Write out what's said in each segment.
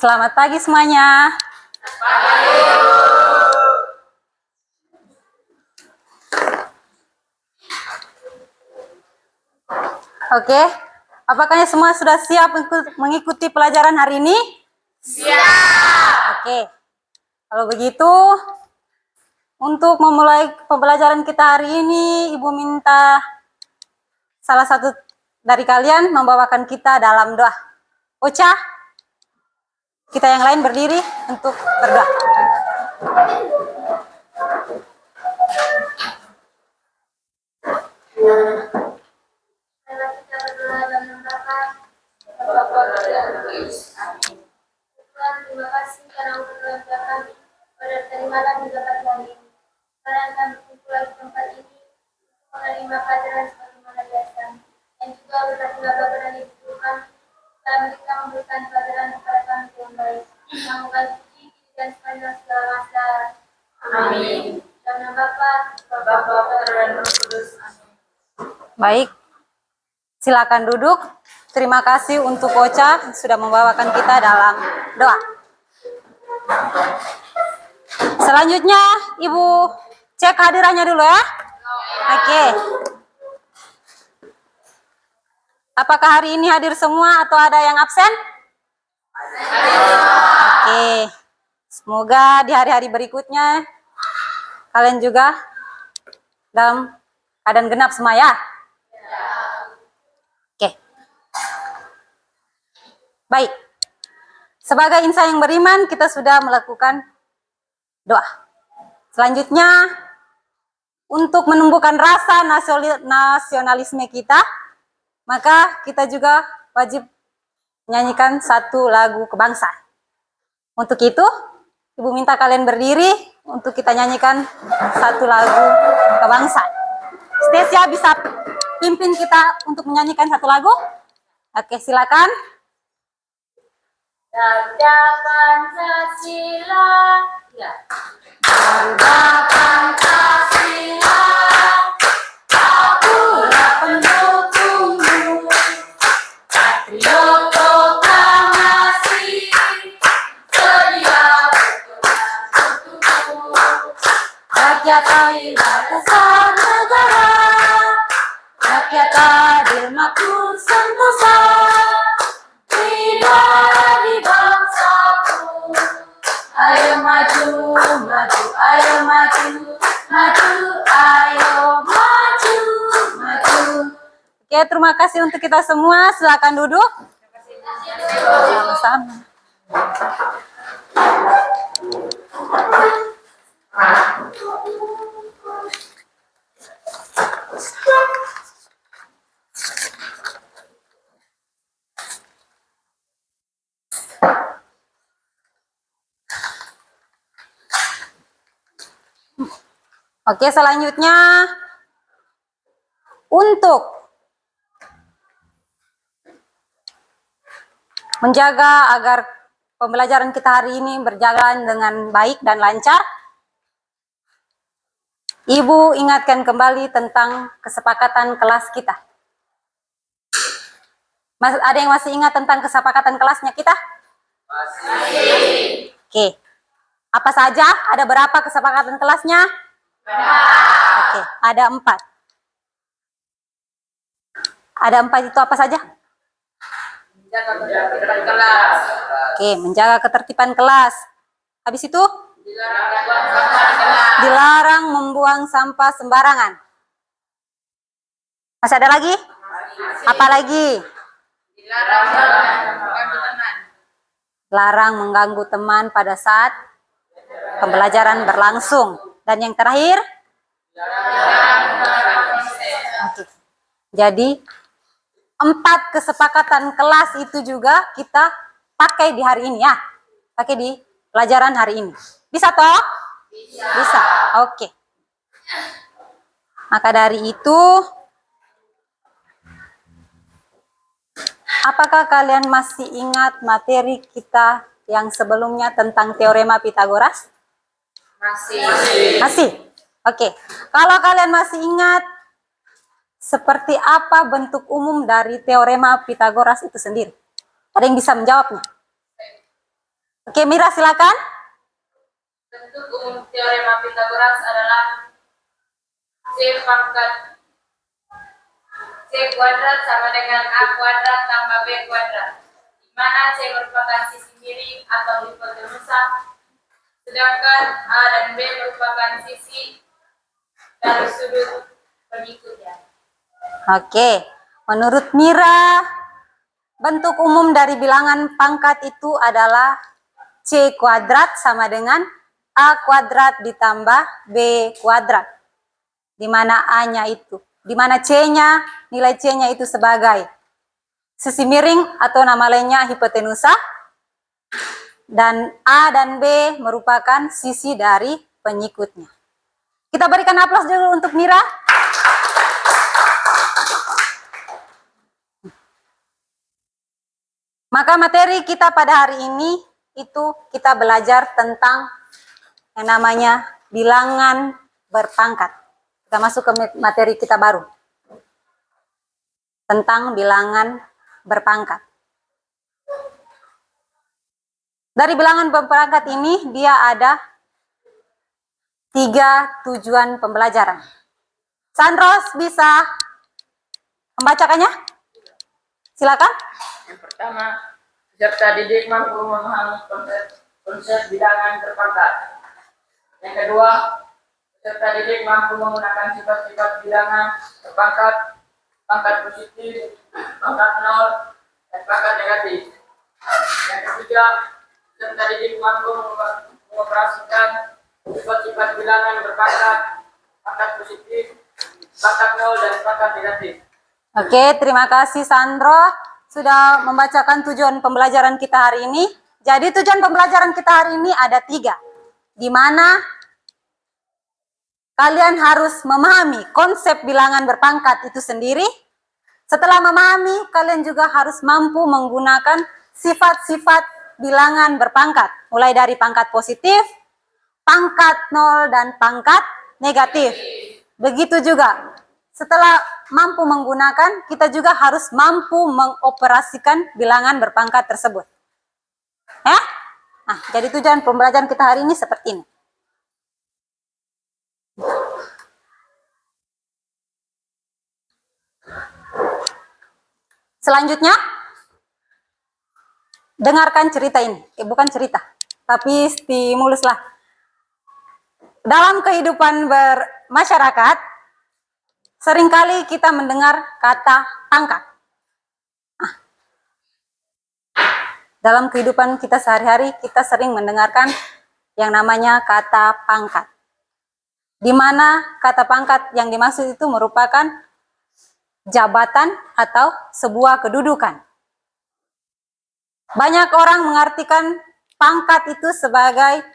Selamat pagi semuanya. Oke, apakah semua sudah siap untuk mengikuti pelajaran hari ini? Siap. Oke, kalau begitu, untuk memulai pembelajaran kita hari ini, Ibu minta salah satu dari kalian membawakan kita dalam doa. Ocha, kita yang lain berdiri untuk berdoa. Terima kasih karena udah kami pada terimalah di tempat kami. Karena kami kumpul di tempat ini menerima pelajaran sebagaimana biasa. Dan juga berkatilah Bapa dan Ibu Tuhan, dalam kita memberikan pelajaran kepada kami yang baik. Semoga puji dan sepanjang segala masa. Amin. Dalam nama Bapa, Putra dan Roh Kudus. Amin. Baik, silakan duduk. Terima kasih untuk Ocha sudah membawakan kita dalam doa. Selanjutnya, Ibu cek kehadirannya dulu ya. Oke. Apakah hari ini hadir semua atau ada yang absen? Oke. Semoga di hari-hari berikutnya kalian juga dalam keadaan genap semua ya. Oke. Baik. Sebagai insan yang beriman, kita sudah melakukan doa. Selanjutnya, untuk menumbuhkan rasa nasionalisme kita, maka kita juga wajib menyanyikan satu lagu kebangsaan. Untuk itu, Ibu minta kalian berdiri untuk kita nyanyikan satu lagu kebangsaan. Stasia bisa pimpin kita untuk menyanyikan satu lagu? Oke, silakan. Sabda Pancasila, ya. Sabda Pancasila, akulah pendukungmu, patriot proklamasi, sedia berjuang untukmu. Rakyat adil dasar negara, rakyat adil makmur sentosa, bidara di bangsaku. Ayo maju, maju, ayo maju, maju, ayo maju, maju. Oke, terima kasih untuk kita semua. Silakan duduk. Sama-sama. Oke, selanjutnya untuk menjaga agar pembelajaran kita hari ini berjalan dengan baik dan lancar, Ibu ingatkan kembali tentang kesepakatan kelas kita. Ada yang masih ingat tentang kesepakatan kelasnya kita? Masih. Oke. Apa saja? Ada berapa kesepakatan kelasnya? Oke, ada 4. Ada 4 itu apa saja? Menjaga ketertiban kelas. Oke, menjaga ketertiban kelas. Habis itu? Dilarang membuang sampah sembarangan. Masih ada lagi? Apa lagi? Dilarang mengganggu teman pada saat pembelajaran berlangsung. Dan yang terakhir? Oke. Jadi 4 kesepakatan kelas itu juga kita pakai di hari ini ya. Pakai di pelajaran hari ini. Bisa toh? Bisa. Oke. Maka dari itu, apakah kalian masih ingat materi kita yang sebelumnya tentang teorema Pythagoras? Masih? Oke. Kalau kalian masih ingat, seperti apa bentuk umum dari teorema Pythagoras itu sendiri? Ada yang bisa menjawabnya? Oke, Mira silakan. Bentuk umum teorema Pythagoras adalah C pangkat C kuadrat sama dengan A kuadrat tambah B kuadrat, di mana C merupakan sisi miring atau hipotenusa, sedangkan A dan B merupakan sisi dari sudut pengikutnya. Oke, menurut Mira, bentuk umum dari bilangan pangkat itu adalah C kuadrat sama dengan A kuadrat ditambah B kuadrat. Di mana A-nya itu, di mana C-nya, nilai C-nya itu sebagai sisi miring atau nama lainnya hipotenusa, dan A dan B merupakan sisi dari pengikutnya. Kita berikan aplaus dulu untuk Mira. Maka materi kita pada hari ini itu kita belajar tentang yang namanya bilangan berpangkat. Kita masuk ke materi kita baru. Tentang bilangan berpangkat. Dari bilangan berpangkat ini dia ada 3 tujuan pembelajaran. Sandros bisa membacakannya? Silakan. Yang pertama, peserta didik mampu memahami konsep bilangan berpangkat. Yang kedua, peserta didik mampu menggunakan sifat-sifat bilangan berpangkat, pangkat positif, pangkat nol, dan pangkat negatif. Yang ketiga, peserta didik mampu mengoperasikan sifat-sifat bilangan berpangkat, pangkat positif, pangkat nol, dan pangkat negatif. Oke, terima kasih Sandro sudah membacakan tujuan pembelajaran kita hari ini. Jadi tujuan pembelajaran kita hari ini ada 3, di mana kalian harus memahami konsep bilangan berpangkat itu sendiri. Setelah memahami, kalian juga harus mampu menggunakan sifat-sifat bilangan berpangkat, mulai dari pangkat positif, pangkat nol, dan pangkat negatif. Begitu juga. Setelah mampu menggunakan, kita juga harus mampu mengoperasikan bilangan berpangkat tersebut. Ya? Nah, jadi tujuan pembelajaran kita hari ini seperti ini. Selanjutnya, dengarkan cerita ini. Bukan cerita, tapi stimuluslah. Dalam kehidupan bermasyarakat, seringkali kita mendengar kata pangkat. Dalam kehidupan kita sehari-hari, kita sering mendengarkan yang namanya kata pangkat. Di mana kata pangkat yang dimaksud itu merupakan jabatan atau sebuah kedudukan. Banyak orang mengartikan pangkat itu sebagai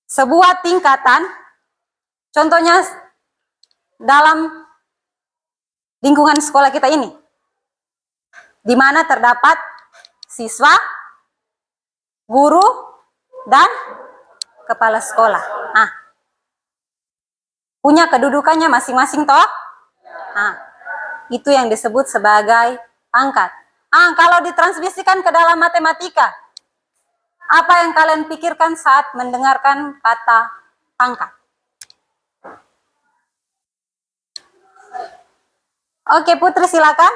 sebuah tingkatan. Contohnya dalam lingkungan sekolah kita ini, di mana terdapat siswa, guru, dan kepala sekolah. Nah, punya kedudukannya masing-masing toh. Nah, itu yang disebut sebagai pangkat. Kalau ditransmisikan ke dalam matematika, apa yang kalian pikirkan saat mendengarkan kata pangkat? Oke, Putri silakan.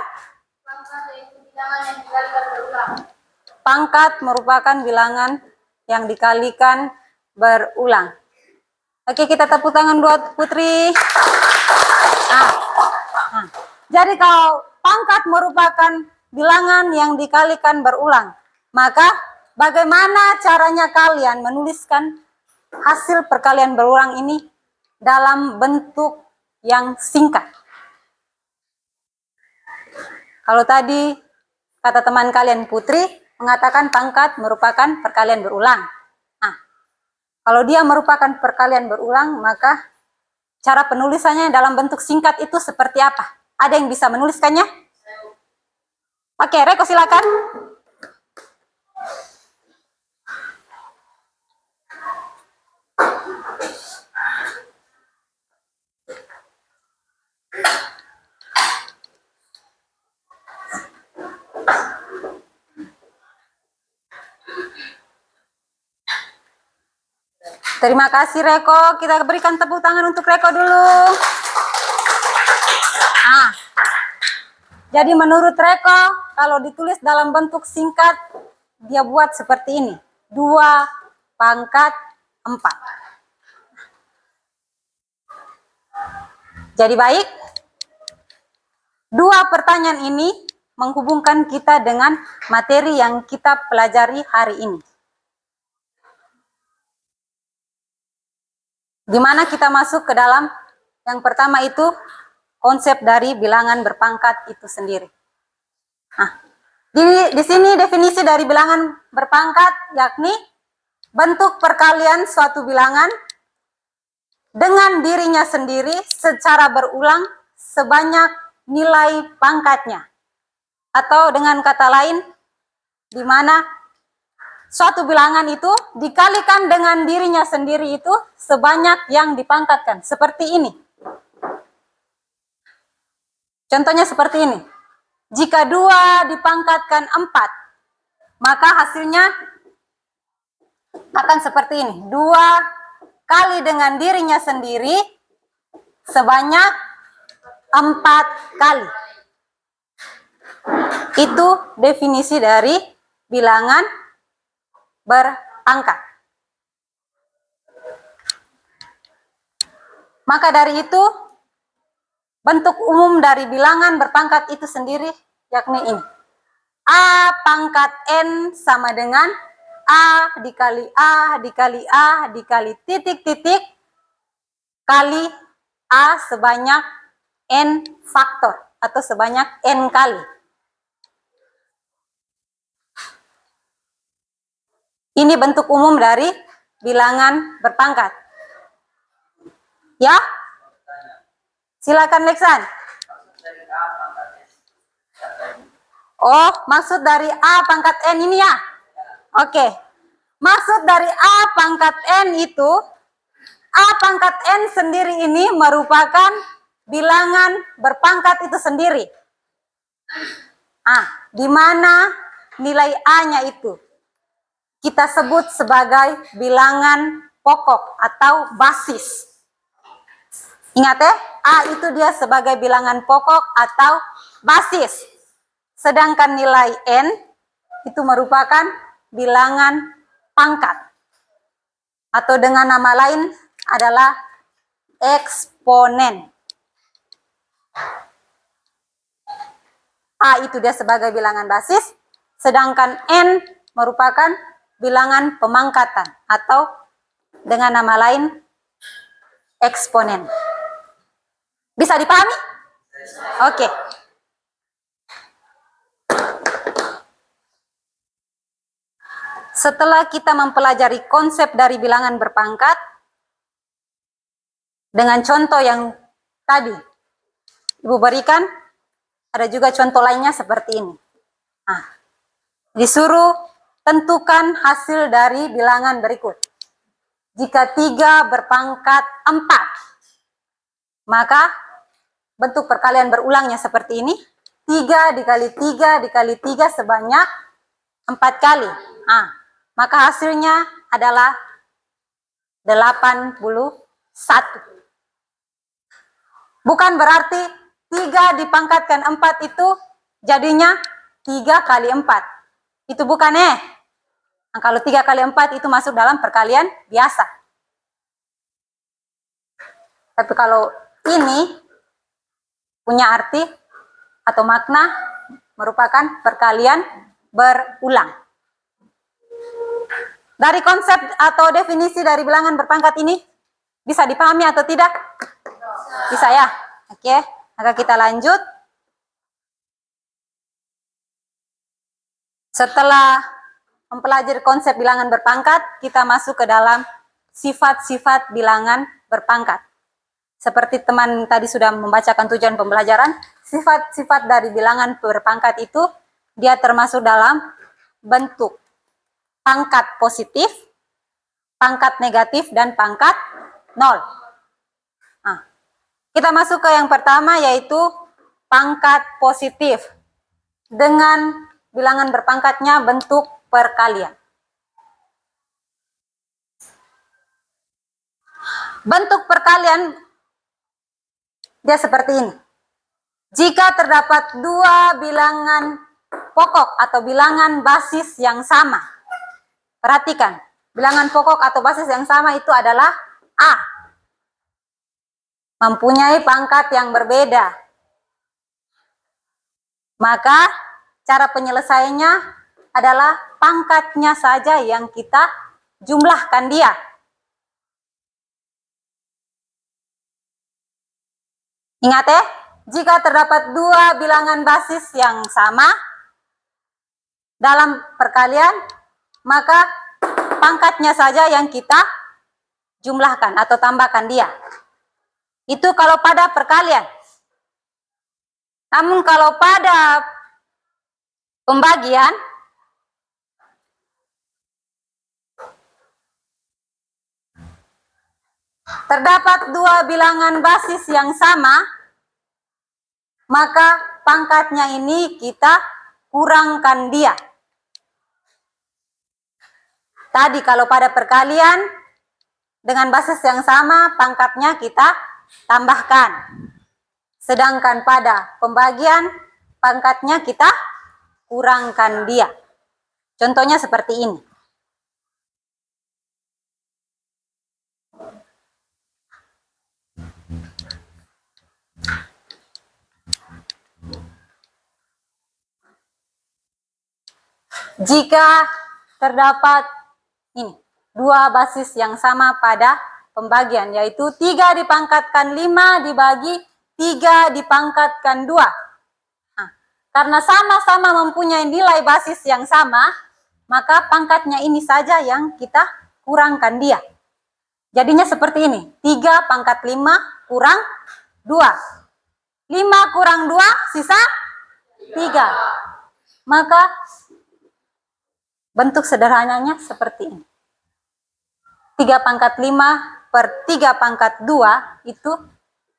Pangkat merupakan bilangan yang dikalikan berulang. Oke, kita tepuk tangan buat Putri. Jadi kalau pangkat merupakan bilangan yang dikalikan berulang, maka bagaimana caranya kalian menuliskan hasil perkalian berulang ini dalam bentuk yang singkat? Kalau tadi kata teman kalian Putri mengatakan pangkat merupakan perkalian berulang. Nah, kalau dia merupakan perkalian berulang, maka cara penulisannya dalam bentuk singkat itu seperti apa? Ada yang bisa menuliskannya? Oke, Reko silakan. Terima kasih Reko. Kita berikan tepuk tangan untuk Reko dulu. Jadi menurut Reko, kalau ditulis dalam bentuk singkat, dia buat seperti ini. 2/4. Jadi baik, 2 pertanyaan ini menghubungkan kita dengan materi yang kita pelajari hari ini. Di mana kita masuk ke dalam yang pertama itu konsep dari bilangan berpangkat itu sendiri. Nah, di sini definisi dari bilangan berpangkat yakni bentuk perkalian suatu bilangan dengan dirinya sendiri secara berulang sebanyak nilai pangkatnya. Atau dengan kata lain, di mana suatu bilangan itu dikalikan dengan dirinya sendiri itu sebanyak yang dipangkatkan. Seperti ini. Contohnya seperti ini. Jika 2 dipangkatkan 4, maka hasilnya akan seperti ini. 2 kali dengan dirinya sendiri sebanyak 4 kali. Itu definisi dari bilangan berpangkat. Maka dari itu, bentuk umum dari bilangan berpangkat itu sendiri yakni ini. A pangkat N sama dengan A dikali A dikali A dikali titik-titik kali A sebanyak N faktor atau sebanyak N kali. Ini bentuk umum dari bilangan berpangkat. Ya? Silakan Leksan. Oh, maksud dari A pangkat N ini ya? Oke. Maksud dari A pangkat N itu, A pangkat N sendiri ini merupakan bilangan berpangkat itu sendiri. Di mana nilai A-nya itu kita sebut sebagai bilangan pokok atau basis. Ingat ya, A itu dia sebagai bilangan pokok atau basis. Sedangkan nilai N itu merupakan bilangan pangkat. Atau dengan nama lain adalah eksponen. A itu dia sebagai bilangan basis, sedangkan N merupakan bilangan pemangkatan atau dengan nama lain eksponen. Bisa dipahami? Oke. Setelah kita mempelajari konsep dari bilangan berpangkat dengan contoh yang tadi Ibu berikan, ada juga contoh lainnya seperti ini. Disuruh tentukan hasil dari bilangan berikut. Jika 3 berpangkat 4, maka bentuk perkalian berulangnya seperti ini. 3 dikali 3 dikali 3 sebanyak 4 kali. Maka hasilnya adalah 81. Bukan berarti 3 dipangkatkan 4 itu jadinya 3 kali 4. Itu bukan kalau 3 kali 4 itu masuk dalam perkalian biasa. Tapi kalau ini punya arti atau makna merupakan perkalian berulang. Dari konsep atau definisi dari bilangan berpangkat ini bisa dipahami atau tidak? Bisa ya? Oke, maka kita lanjut. Setelah mempelajari konsep bilangan berpangkat, kita masuk ke dalam sifat-sifat bilangan berpangkat. Seperti teman tadi sudah membacakan tujuan pembelajaran, sifat-sifat dari bilangan berpangkat itu, dia termasuk dalam bentuk pangkat positif, pangkat negatif, dan pangkat 0. Kita masuk ke yang pertama, yaitu pangkat positif. Dengan bilangan berpangkatnya bentuk perkalian. Bentuk perkalian dia seperti ini. Jika terdapat dua bilangan pokok atau bilangan basis yang sama. Perhatikan, bilangan pokok atau basis yang sama itu adalah A. Mempunyai pangkat yang berbeda. Maka cara penyelesaiannya adalah pangkatnya saja yang kita jumlahkan dia. Ingat ya, jika terdapat dua bilangan basis yang sama dalam perkalian, maka pangkatnya saja yang kita jumlahkan atau tambahkan dia. Itu kalau pada perkalian. Namun kalau pada pembagian, terdapat dua bilangan basis yang sama, maka pangkatnya ini kita kurangkan dia. Tadi kalau pada perkalian dengan basis yang sama, pangkatnya kita tambahkan. Sedangkan pada pembagian, pangkatnya kita kurangkan dia. Contohnya seperti ini. Jika terdapat ini dua basis yang sama pada pembagian, yaitu 3 dipangkatkan 5 dibagi 3 dipangkatkan 2. Nah, karena sama-sama mempunyai nilai basis yang sama, maka pangkatnya ini saja yang kita kurangkan dia. Jadinya seperti ini, 3 pangkat 5 kurang 2. 5 kurang 2 sisa 3. Maka bentuk sederhananya seperti ini. 3 pangkat 5 per 3 pangkat 2 itu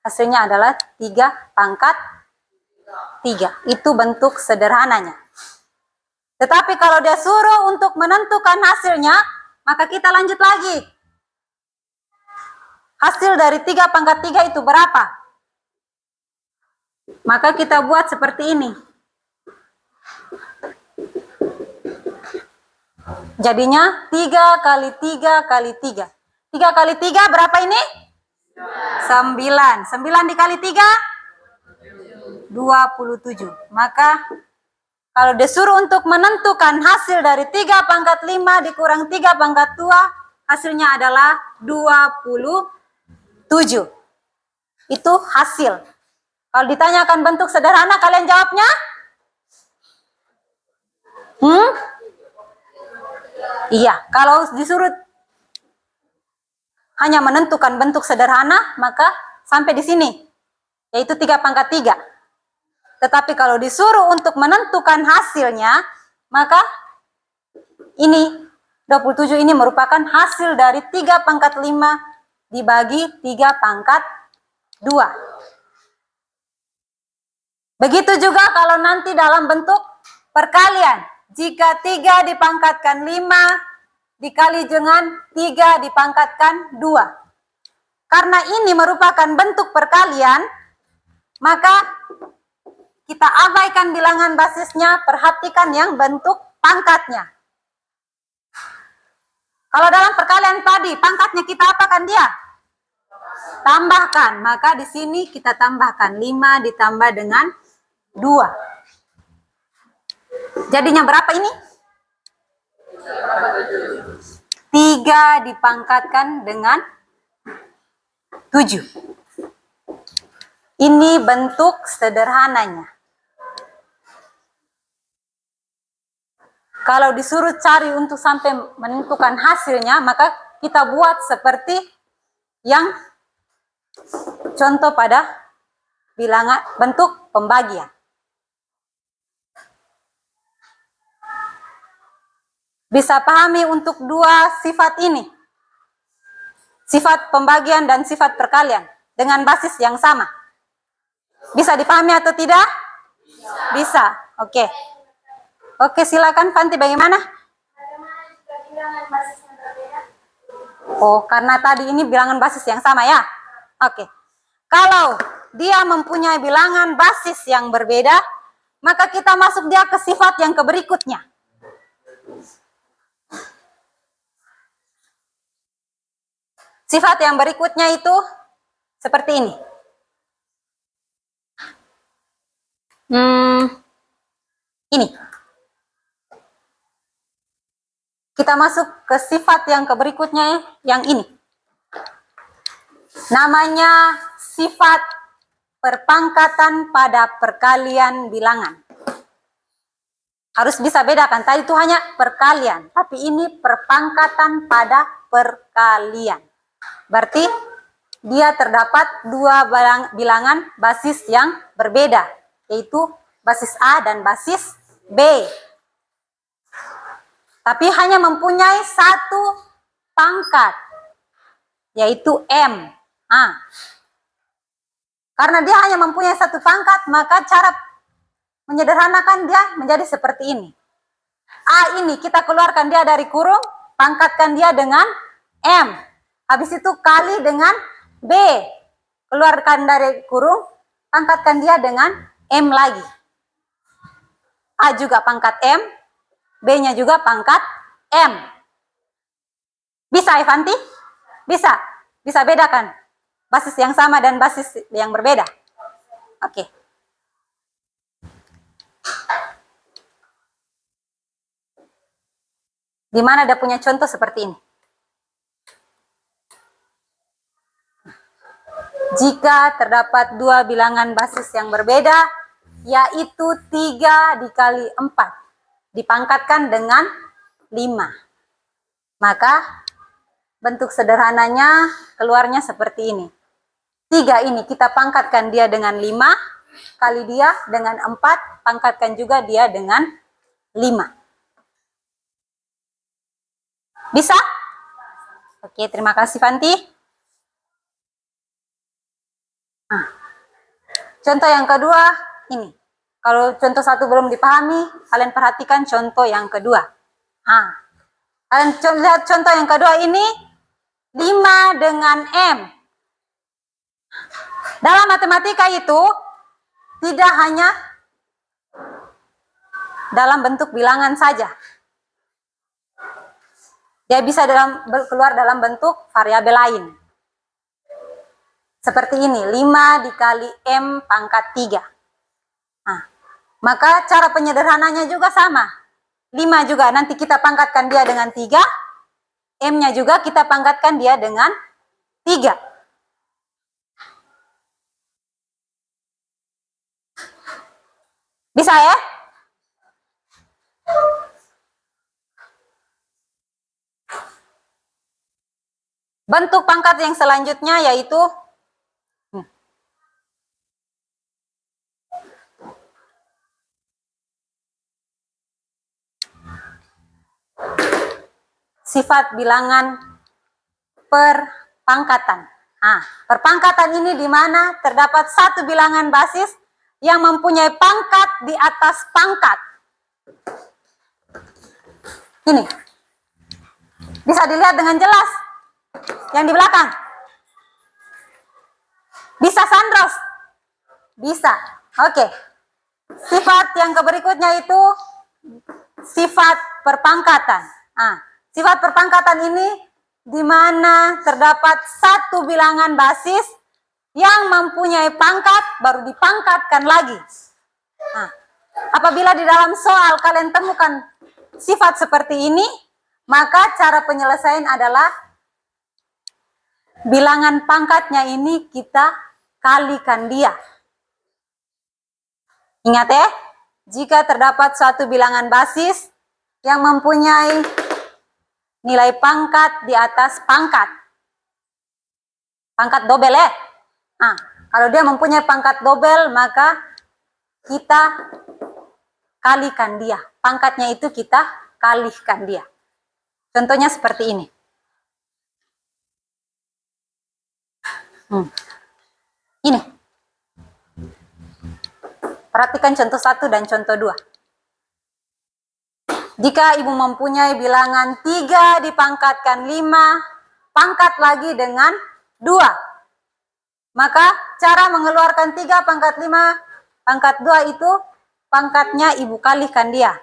hasilnya adalah 3 pangkat 3. Itu bentuk sederhananya. Tetapi kalau dia suruh untuk menentukan hasilnya, maka kita lanjut lagi. Hasil dari 3 pangkat 3 itu berapa? Maka kita buat seperti ini. Jadinya 3 kali 3 kali 3. 3 kali 3 berapa ini? 9. 9 dikali 3? 27. Maka kalau disuruh untuk menentukan hasil dari 3 pangkat 5 dikurang 3 pangkat 2, hasilnya adalah 27. Itu hasil. Kalau ditanyakan bentuk sederhana, kalian jawabnya? Iya, kalau disuruh hanya menentukan bentuk sederhana, maka sampai di sini, yaitu 3 pangkat 3. Tetapi kalau disuruh untuk menentukan hasilnya, maka ini 27 ini merupakan hasil dari 3 pangkat 5 dibagi 3 pangkat 2. Begitu juga kalau nanti dalam bentuk perkalian. Jika 3 dipangkatkan 5 dikali dengan 3 dipangkatkan 2. Karena ini merupakan bentuk perkalian, maka kita abaikan bilangan basisnya, perhatikan yang bentuk pangkatnya. Kalau dalam perkalian tadi, pangkatnya kita apakan dia? Tambahkan, maka di sini kita tambahkan 5 ditambah dengan 2. Jadinya berapa ini? 3 dipangkatkan dengan 7. Ini bentuk sederhananya. Kalau disuruh cari untuk sampai menentukan hasilnya, maka kita buat seperti yang contoh pada bilangan bentuk pembagian. Bisa pahami untuk dua sifat ini. Sifat pembagian dan sifat perkalian dengan basis yang sama. Bisa dipahami atau tidak? Bisa. Oke. Oke, silakan Fanti, bagaimana? Bagaimana jika bilangan basisnya berbeda? Oh, karena tadi ini bilangan basis yang sama ya. Oke. Kalau dia mempunyai bilangan basis yang berbeda, maka kita masuk dia ke sifat yang berikutnya. Sifat yang berikutnya itu seperti ini. Ini. Kita masuk ke sifat yang berikutnya yang ini. Namanya sifat perpangkatan pada perkalian bilangan. Harus bisa bedakan, tadi itu hanya perkalian, tapi ini perpangkatan pada perkalian. Berarti dia terdapat dua bilangan basis yang berbeda, yaitu basis A dan basis B. Tapi hanya mempunyai satu pangkat, yaitu M. Karena dia hanya mempunyai satu pangkat, maka cara menyederhanakan dia menjadi seperti ini. A ini kita keluarkan dia dari kurung, pangkatkan dia dengan M. Habis itu kali dengan B. Keluarkan dari kurung, pangkatkan dia dengan M lagi. A juga pangkat M, B-nya juga pangkat M. Bisa, Ivanti? Bisa. Bisa bedakan basis yang sama dan basis yang berbeda. Oke. Di mana ada punya contoh seperti ini? Jika terdapat dua bilangan basis yang berbeda, yaitu 3 dikali 4, dipangkatkan dengan 5. Maka bentuk sederhananya keluarnya seperti ini. 3 ini kita pangkatkan dia dengan 5, kali dia dengan 4, pangkatkan juga dia dengan 5. Bisa? Oke, terima kasih Fanti. Contoh yang kedua ini. Kalau contoh satu belum dipahami, kalian perhatikan contoh yang kedua. Kalian lihat contoh yang kedua ini, 5 dengan M. Dalam matematika itu tidak hanya dalam bentuk bilangan saja. Dia bisa keluar dalam bentuk variabel lain. Seperti ini, 5 dikali M pangkat 3. Maka cara penyederhananya juga sama. 5 juga nanti kita pangkatkan dia dengan 3. M-nya juga kita pangkatkan dia dengan 3. Bisa ya? Bentuk pangkat yang selanjutnya yaitu sifat bilangan perpangkatan. Perpangkatan ini di mana terdapat satu bilangan basis yang mempunyai pangkat di atas pangkat. Ini. Bisa dilihat dengan jelas. Yang di belakang. Bisa, Sandros? Bisa. Oke. Sifat yang berikutnya itu sifat perpangkatan. Sifat perpangkatan ini di mana terdapat satu bilangan basis yang mempunyai pangkat baru dipangkatkan lagi. Apabila di dalam soal kalian temukan sifat seperti ini, maka cara penyelesaian adalah bilangan pangkatnya ini kita kalikan dia. Ingat ya, jika terdapat suatu bilangan basis yang mempunyai nilai pangkat di atas pangkat. Pangkat dobel ya. Kalau dia mempunyai pangkat dobel, maka kita kalikan dia. Pangkatnya itu kita kalikan dia. Contohnya seperti ini. Ini. Perhatikan contoh 1 dan contoh 2. Jika ibu mempunyai bilangan 3 dipangkatkan 5, pangkat lagi dengan 2. Maka cara mengeluarkan 3 pangkat 5 pangkat 2 itu pangkatnya ibu kalikan dia.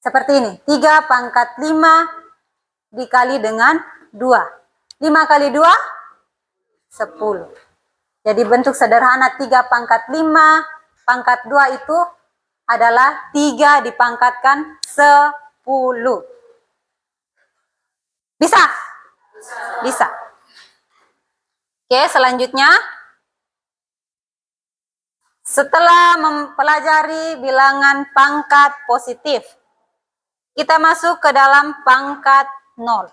Seperti ini, 3 pangkat 5 dikali dengan 2. 5 kali 2, 10. Jadi bentuk sederhana 3 pangkat 5 pangkat 2 itu adalah 3 dipangkatkan 10. Bisa? Bisa. Oke, selanjutnya. Setelah mempelajari bilangan pangkat positif, kita masuk ke dalam pangkat 0.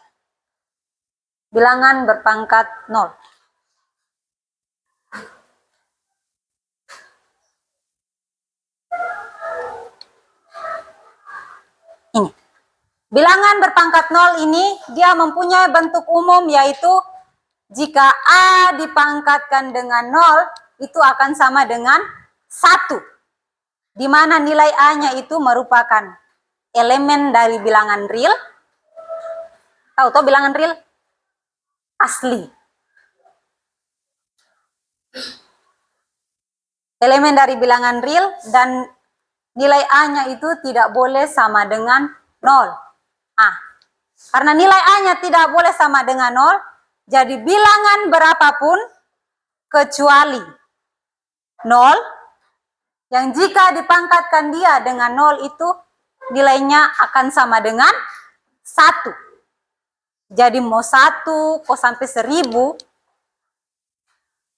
Bilangan berpangkat 0. Ini. Bilangan berpangkat 0 ini dia mempunyai bentuk umum, yaitu jika A dipangkatkan dengan 0 itu akan sama dengan 1. Di mana nilai A-nya itu merupakan elemen dari bilangan real. Tahu toh bilangan real? Asli. Elemen dari bilangan real dan nilai A-nya itu tidak boleh sama dengan 0. Karena nilai A-nya tidak boleh sama dengan 0, jadi bilangan berapapun kecuali 0, yang jika dipangkatkan dia dengan 0 itu nilainya akan sama dengan 1. Jadi mau 1 kok sampai 1000,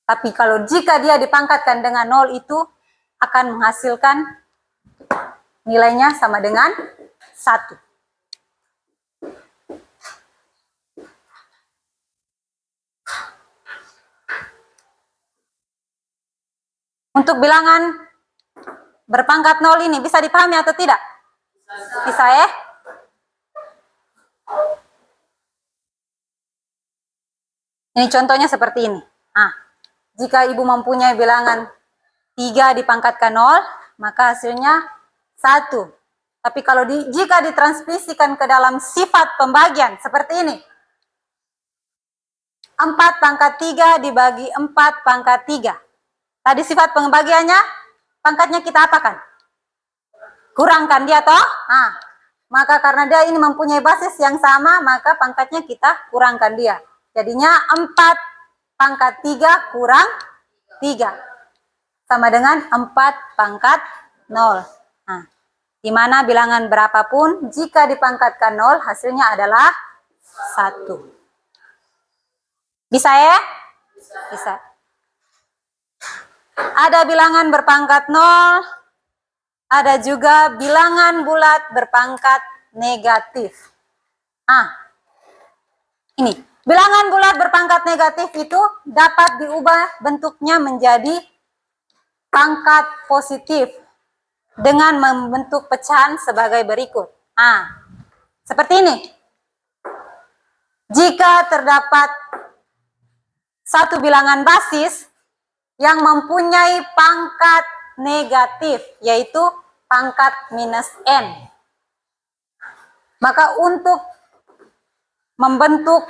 tapi kalau jika dia dipangkatkan dengan 0 itu akan menghasilkan nilainya sama dengan 1. Untuk bilangan berpangkat 0 ini bisa dipahami atau tidak? Bisa ya? Ini contohnya seperti ini. Jika ibu mempunyai bilangan 3 dipangkatkan 0, maka hasilnya 1. Tapi kalau jika ditransmisikan ke dalam sifat pembagian seperti ini. 4 pangkat 3 dibagi 4 pangkat 3. Tadi sifat pembagiannya, pangkatnya kita apakan? Kurangkan dia toh? Maka karena dia ini mempunyai basis yang sama, maka pangkatnya kita kurangkan dia. Jadinya 4 pangkat 3 kurang 3. Sama dengan 4 pangkat 0. Di mana bilangan berapapun, jika dipangkatkan 0, hasilnya adalah 1. Bisa ya? Bisa. Ada bilangan berpangkat 0, ada juga bilangan bulat berpangkat negatif. Ini, bilangan bulat berpangkat negatif itu dapat diubah bentuknya menjadi pangkat positif dengan membentuk pecahan sebagai berikut. Seperti ini. Jika terdapat satu bilangan basis yang mempunyai pangkat negatif, yaitu pangkat minus n. Maka untuk membentuk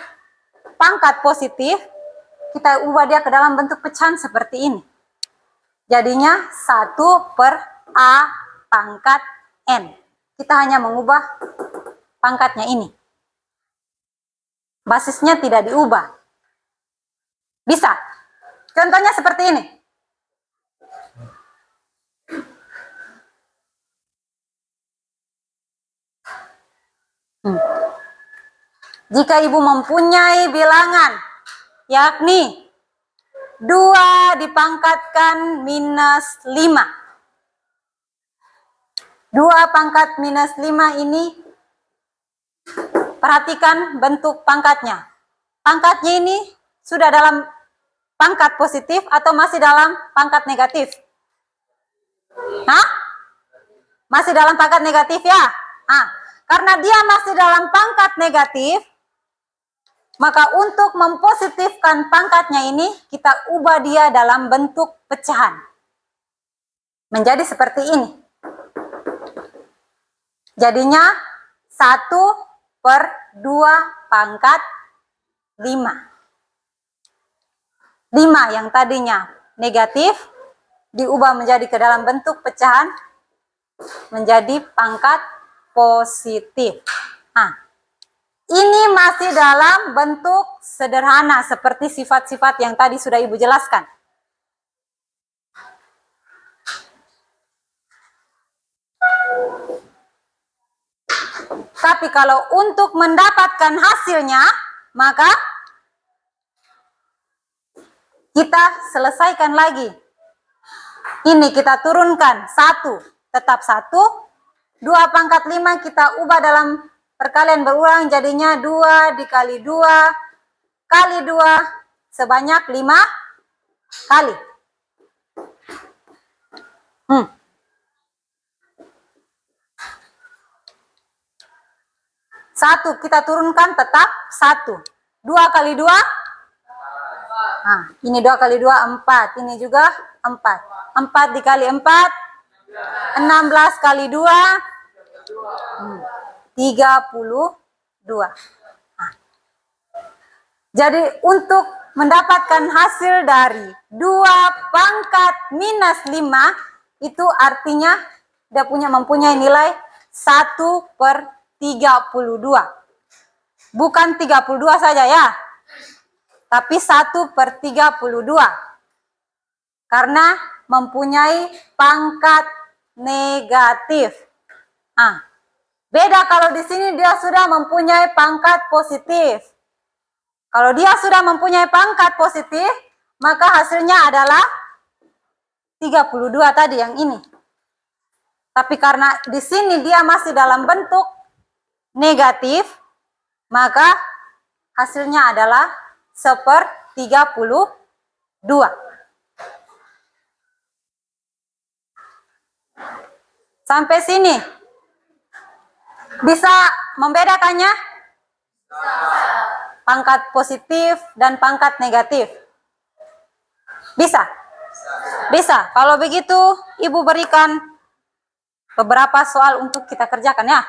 pangkat positif, kita ubah dia ke dalam bentuk pecahan seperti ini. Jadinya 1 per A pangkat n. Kita hanya mengubah pangkatnya ini. Basisnya tidak diubah. Bisa. Contohnya seperti ini. Jika ibu mempunyai bilangan, yakni 2 dipangkatkan minus 5. 2 pangkat minus 5 ini, perhatikan bentuk pangkatnya. Pangkatnya ini sudah dalam pangkat positif atau masih dalam pangkat negatif? Masih dalam pangkat negatif ya? Karena dia masih dalam pangkat negatif, maka untuk mempositifkan pangkatnya ini, kita ubah dia dalam bentuk pecahan. Menjadi seperti ini. Jadinya 1 per 2 pangkat 5. 5 yang tadinya negatif diubah menjadi ke dalam bentuk pecahan menjadi pangkat positif. Nah, ini masih dalam bentuk sederhana seperti sifat-sifat yang tadi sudah Ibu jelaskan. Tapi kalau untuk mendapatkan hasilnya, maka kita selesaikan lagi. Ini kita turunkan 1, tetap 1. 2 pangkat 5 kita ubah dalam perkalian berulang, jadinya 2 dikali 2 kali 2 sebanyak 5 kali. 1 kita turunkan tetap 1. 2 kali 2. Nah, ini 2 kali 2 4. Ini juga 4. 4 dikali 4 16 kali 2 32. Nah, jadi untuk mendapatkan hasil dari 2 pangkat minus 5 itu artinya dia mempunyai nilai 1/32. Bukan 32 saja ya, tapi 1/32. Karena mempunyai pangkat negatif. Nah, beda kalau di sini dia sudah mempunyai pangkat positif. Kalau dia sudah mempunyai pangkat positif, maka hasilnya adalah 32 tadi yang ini. Tapi karena di sini dia masih dalam bentuk negatif, maka hasilnya adalah 1/32. Sampai sini bisa membedakannya? Pangkat positif dan pangkat negatif. Bisa? Bisa. Kalau begitu, Ibu berikan beberapa soal untuk kita kerjakan ya.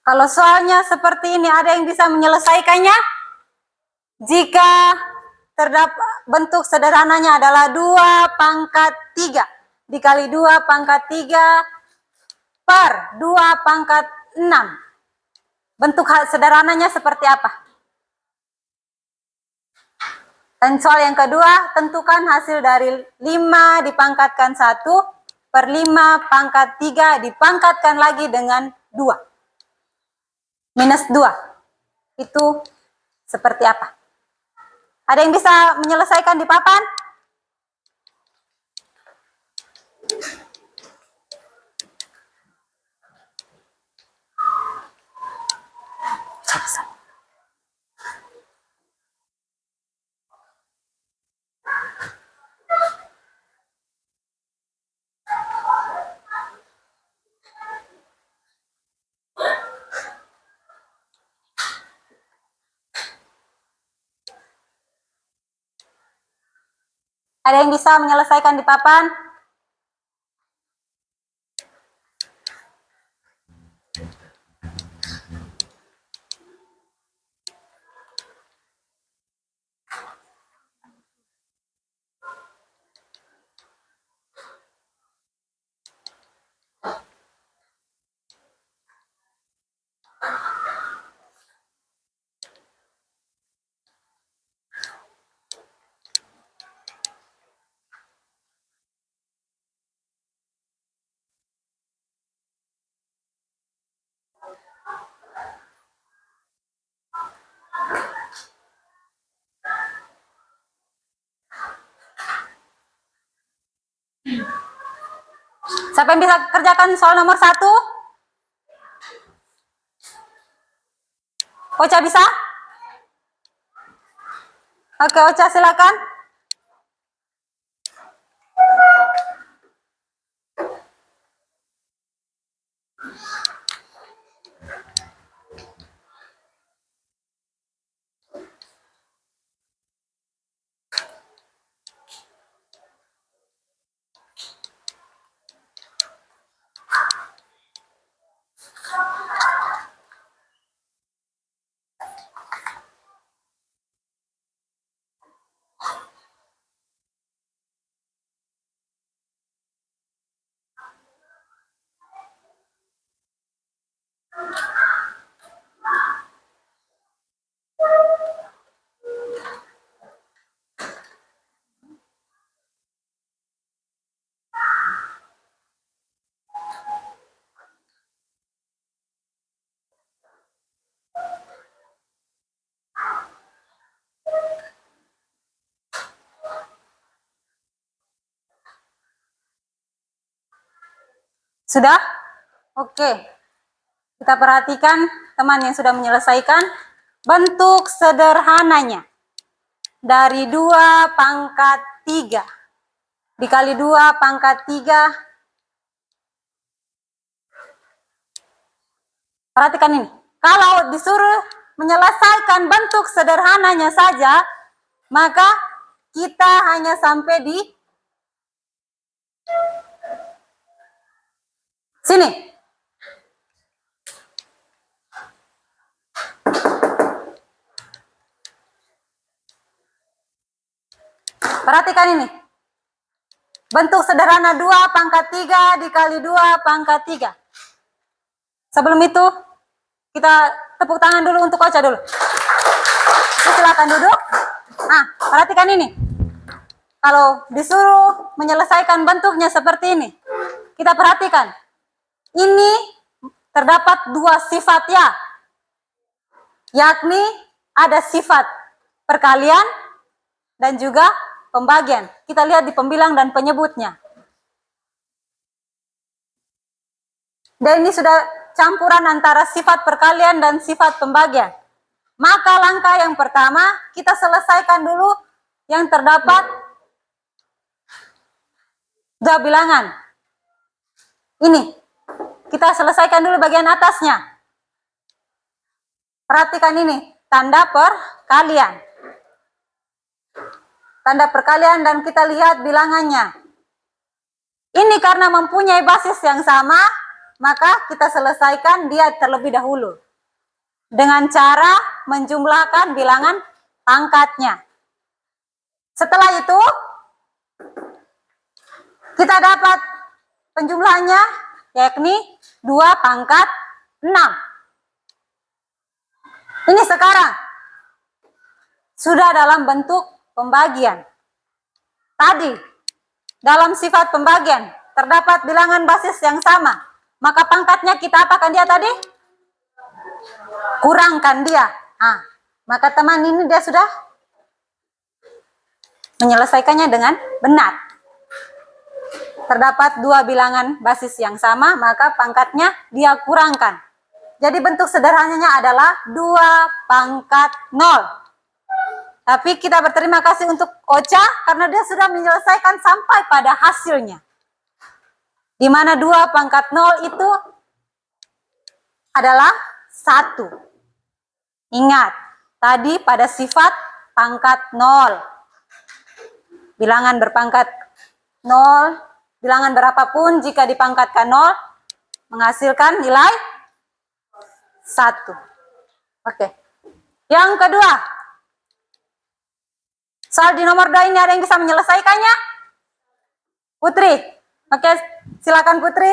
Kalau soalnya seperti ini, ada yang bisa menyelesaikannya? Jika terdapat bentuk sederhananya adalah 2 pangkat 3 dikali 2 pangkat 3 per 2 pangkat 6. Bentuk sederhananya seperti apa? Dan soal yang kedua, tentukan hasil dari 5 dipangkatkan 1 per 5 pangkat 3 dipangkatkan lagi dengan 2. Minus 2. Itu seperti apa? Ada yang bisa menyelesaikan di papan? Ada yang bisa menyelesaikan di papan? Siapa yang bisa kerjakan soal nomor 1? Ocha bisa? Oke, Ocha silakan. Sudah? Oke. Kita perhatikan teman yang sudah menyelesaikan bentuk sederhananya. Dari 2 pangkat 3 dikali 2 pangkat 3. Perhatikan ini. Kalau disuruh menyelesaikan bentuk sederhananya saja, maka kita hanya sampai di sini. Perhatikan ini. Bentuk sederhana 2 pangkat 3 dikali 2 pangkat 3. Sebelum itu, kita tepuk tangan dulu untuk Ocha dulu. Silakan duduk. Nah, perhatikan ini. Kalau disuruh menyelesaikan bentuknya seperti ini, kita perhatikan. Ini terdapat 2 sifat ya. Yakni ada sifat perkalian dan juga pembagian. Kita lihat di pembilang dan penyebutnya. Dan ini sudah campuran antara sifat perkalian dan sifat pembagian. Maka langkah yang pertama, kita selesaikan dulu yang terdapat 2 bilangan. Ini, kita selesaikan dulu bagian atasnya. Perhatikan ini, tanda perkalian. Tanda perkalian dan kita lihat bilangannya. Ini karena mempunyai basis yang sama, maka kita selesaikan dia terlebih dahulu. Dengan cara menjumlahkan bilangan pangkatnya. Setelah itu, kita dapat penjumlahannya, yakni 2 pangkat 6. Ini sekarang sudah dalam bentuk pembagian. Tadi, dalam sifat pembagian, terdapat bilangan basis yang sama, maka pangkatnya kita apakan dia tadi? Kurangkan dia. Nah, maka teman ini dia sudah menyelesaikannya dengan benar. Terdapat dua bilangan basis yang sama, maka pangkatnya dia kurangkan. Jadi bentuk sederhananya adalah 2 pangkat 0. Tapi kita berterima kasih untuk Ocha karena dia sudah menyelesaikan sampai pada hasilnya. Di mana 2 pangkat 0 itu adalah 1. Ingat, tadi pada sifat pangkat 0. Bilangan berpangkat 0, bilangan berapapun jika dipangkatkan 0, menghasilkan nilai 1. Oke. Yang kedua, soal di nomor 2 ini ada yang bisa menyelesaikannya? Putri. Oke, silakan Putri.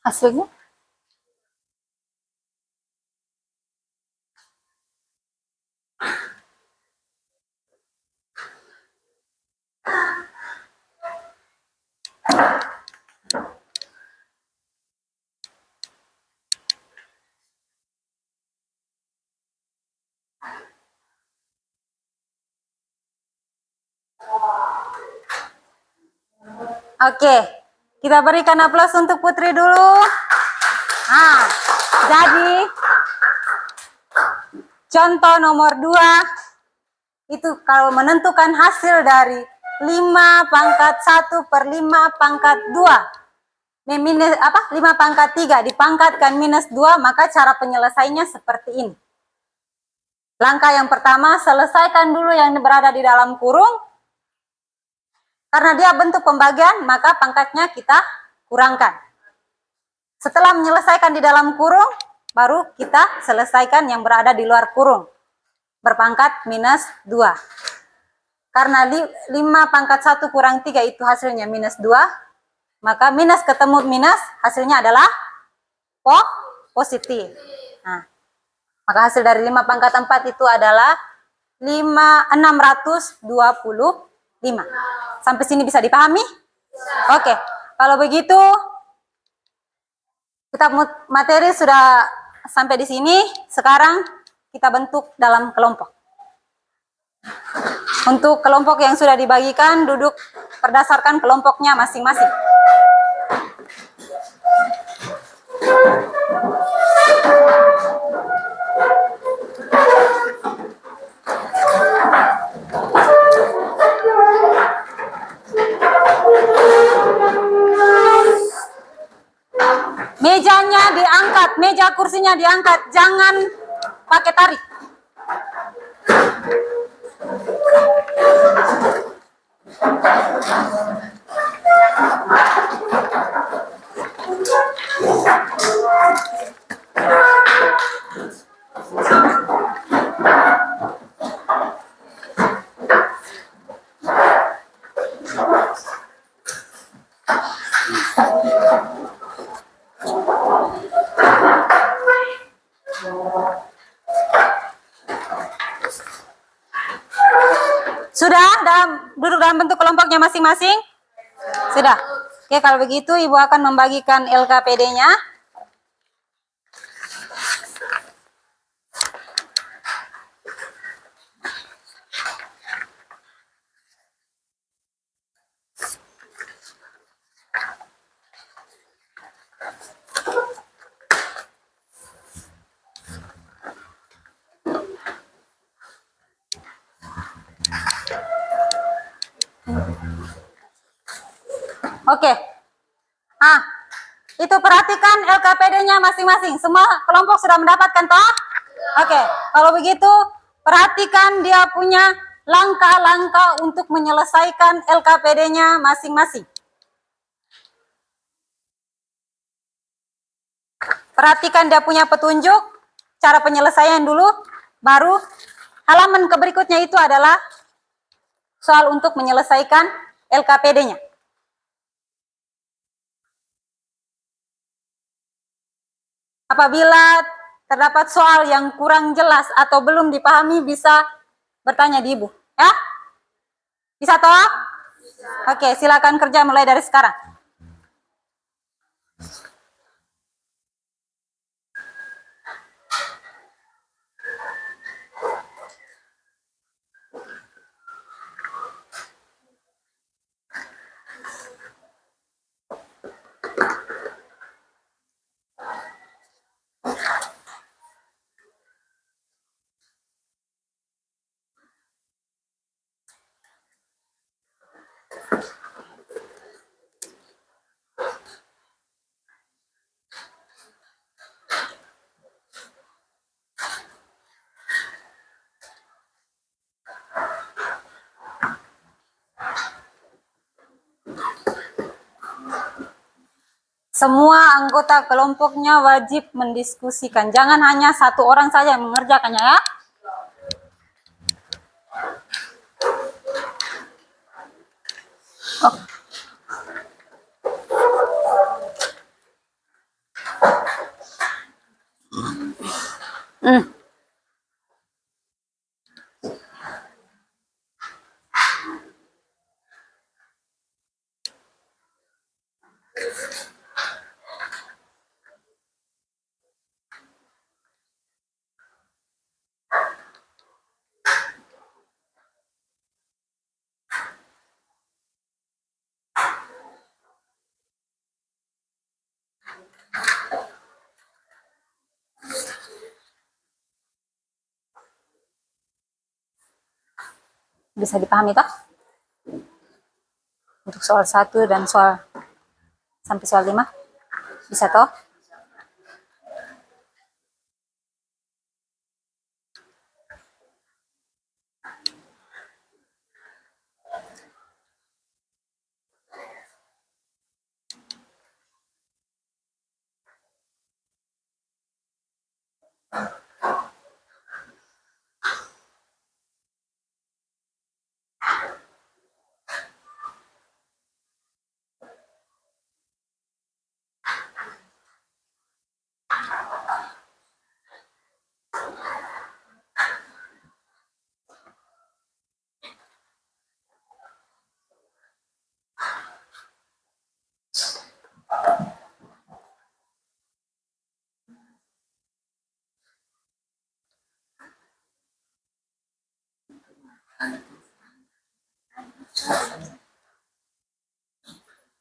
Hasilnya? Oke, kita berikan aplaus untuk Putri dulu. Nah, jadi contoh nomor 2 itu kalau menentukan hasil dari 5 pangkat 1 per 5 pangkat 2 minus 5 pangkat 3 dipangkatkan minus 2, maka cara penyelesaiannya seperti ini. Langkah yang pertama, selesaikan dulu yang berada di dalam kurung. Karena dia bentuk pembagian, maka pangkatnya kita kurangkan. Setelah menyelesaikan di dalam kurung, baru kita selesaikan yang berada di luar kurung. Berpangkat minus 2. Karena 5 pangkat 1 kurang 3 itu hasilnya minus 2, maka minus ketemu minus, hasilnya adalah positif. Nah, maka hasil dari 5 pangkat 4 itu adalah 625. Sampai sini bisa dipahami? Oke, kalau begitu kita materi sudah sampai di sini. Sekarang kita bentuk dalam kelompok. Untuk kelompok yang sudah dibagikan, duduk berdasarkan kelompoknya masing-masing. Mejanya diangkat, meja kursinya diangkat, jangan pakai tarik. Sudah duduk dalam bentuk kelompoknya masing-masing? Sudah. Oke, kalau begitu Ibu akan membagikan LKPD-nya. Oke. Itu perhatikan LKPD-nya masing-masing. Semua kelompok sudah mendapatkan toh? Oke, kalau begitu perhatikan dia punya langkah-langkah untuk menyelesaikan LKPD-nya masing-masing. Perhatikan dia punya petunjuk, cara penyelesaian dulu, baru halaman berikutnya itu adalah soal untuk menyelesaikan LKPD-nya. Apabila terdapat soal yang kurang jelas atau belum dipahami, bisa bertanya di Ibu. Ya? Bisa toh? Oke, silakan kerja mulai dari sekarang. Semua anggota kelompoknya wajib mendiskusikan. Jangan hanya satu orang saja yang mengerjakannya ya. Oh. Bisa dipahami toh? Untuk soal 1 dan soal sampai soal 5 bisa toh?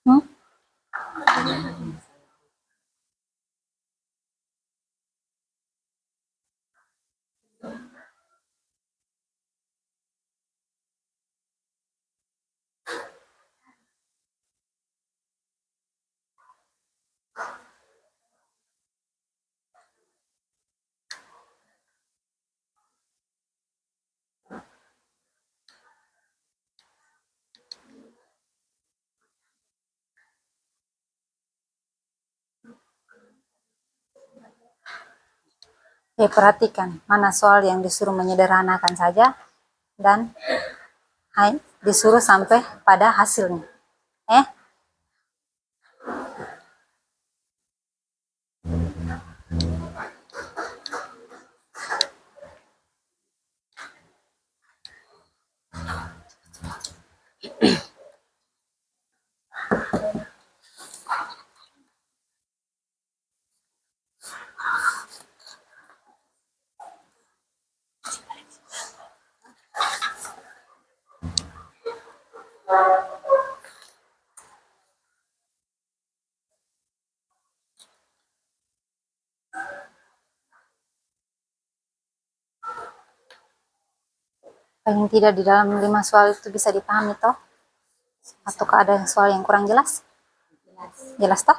Hmm? Perhatikan mana soal yang disuruh menyederhanakan saja dan disuruh sampai pada hasilnya. Paling tidak di dalam 5 soal itu bisa dipahami toh? Ataukah ada soal yang kurang jelas? Jelas toh?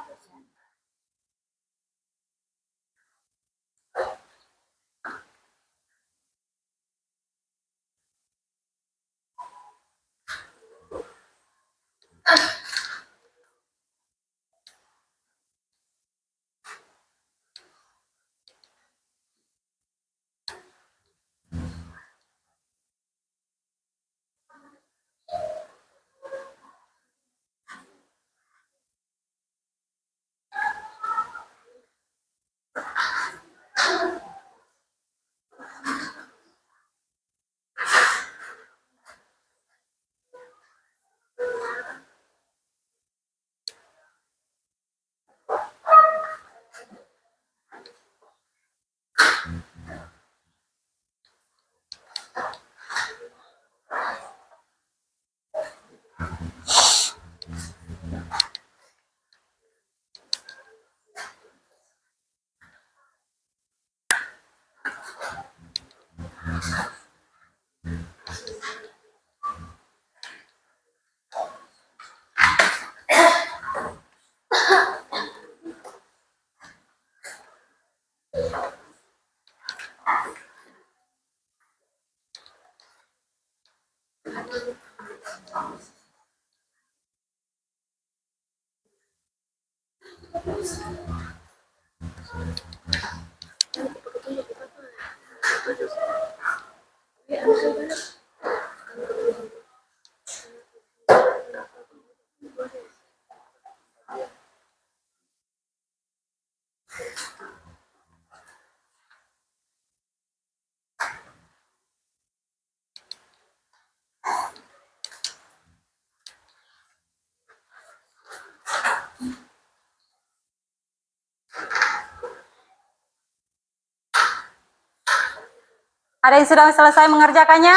Ada yang sudah selesai mengerjakannya?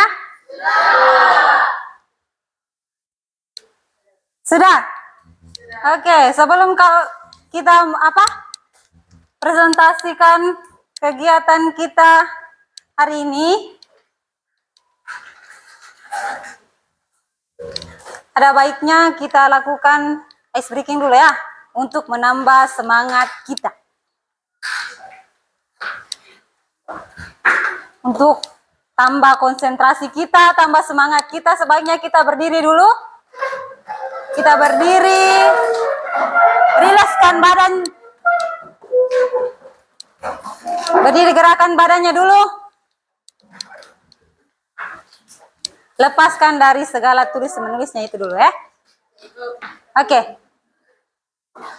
Sudah? Oke, sebelum kita presentasikan kegiatan kita hari ini, ada baiknya kita lakukan ice breaking dulu ya, untuk menambah semangat kita. Untuk tambah konsentrasi kita, tambah semangat kita, sebaiknya kita berdiri dulu. Kita berdiri, rilekskan badan. Berdiri, gerakan badannya dulu. Lepaskan dari segala tulis-menulisnya itu dulu ya. Oke.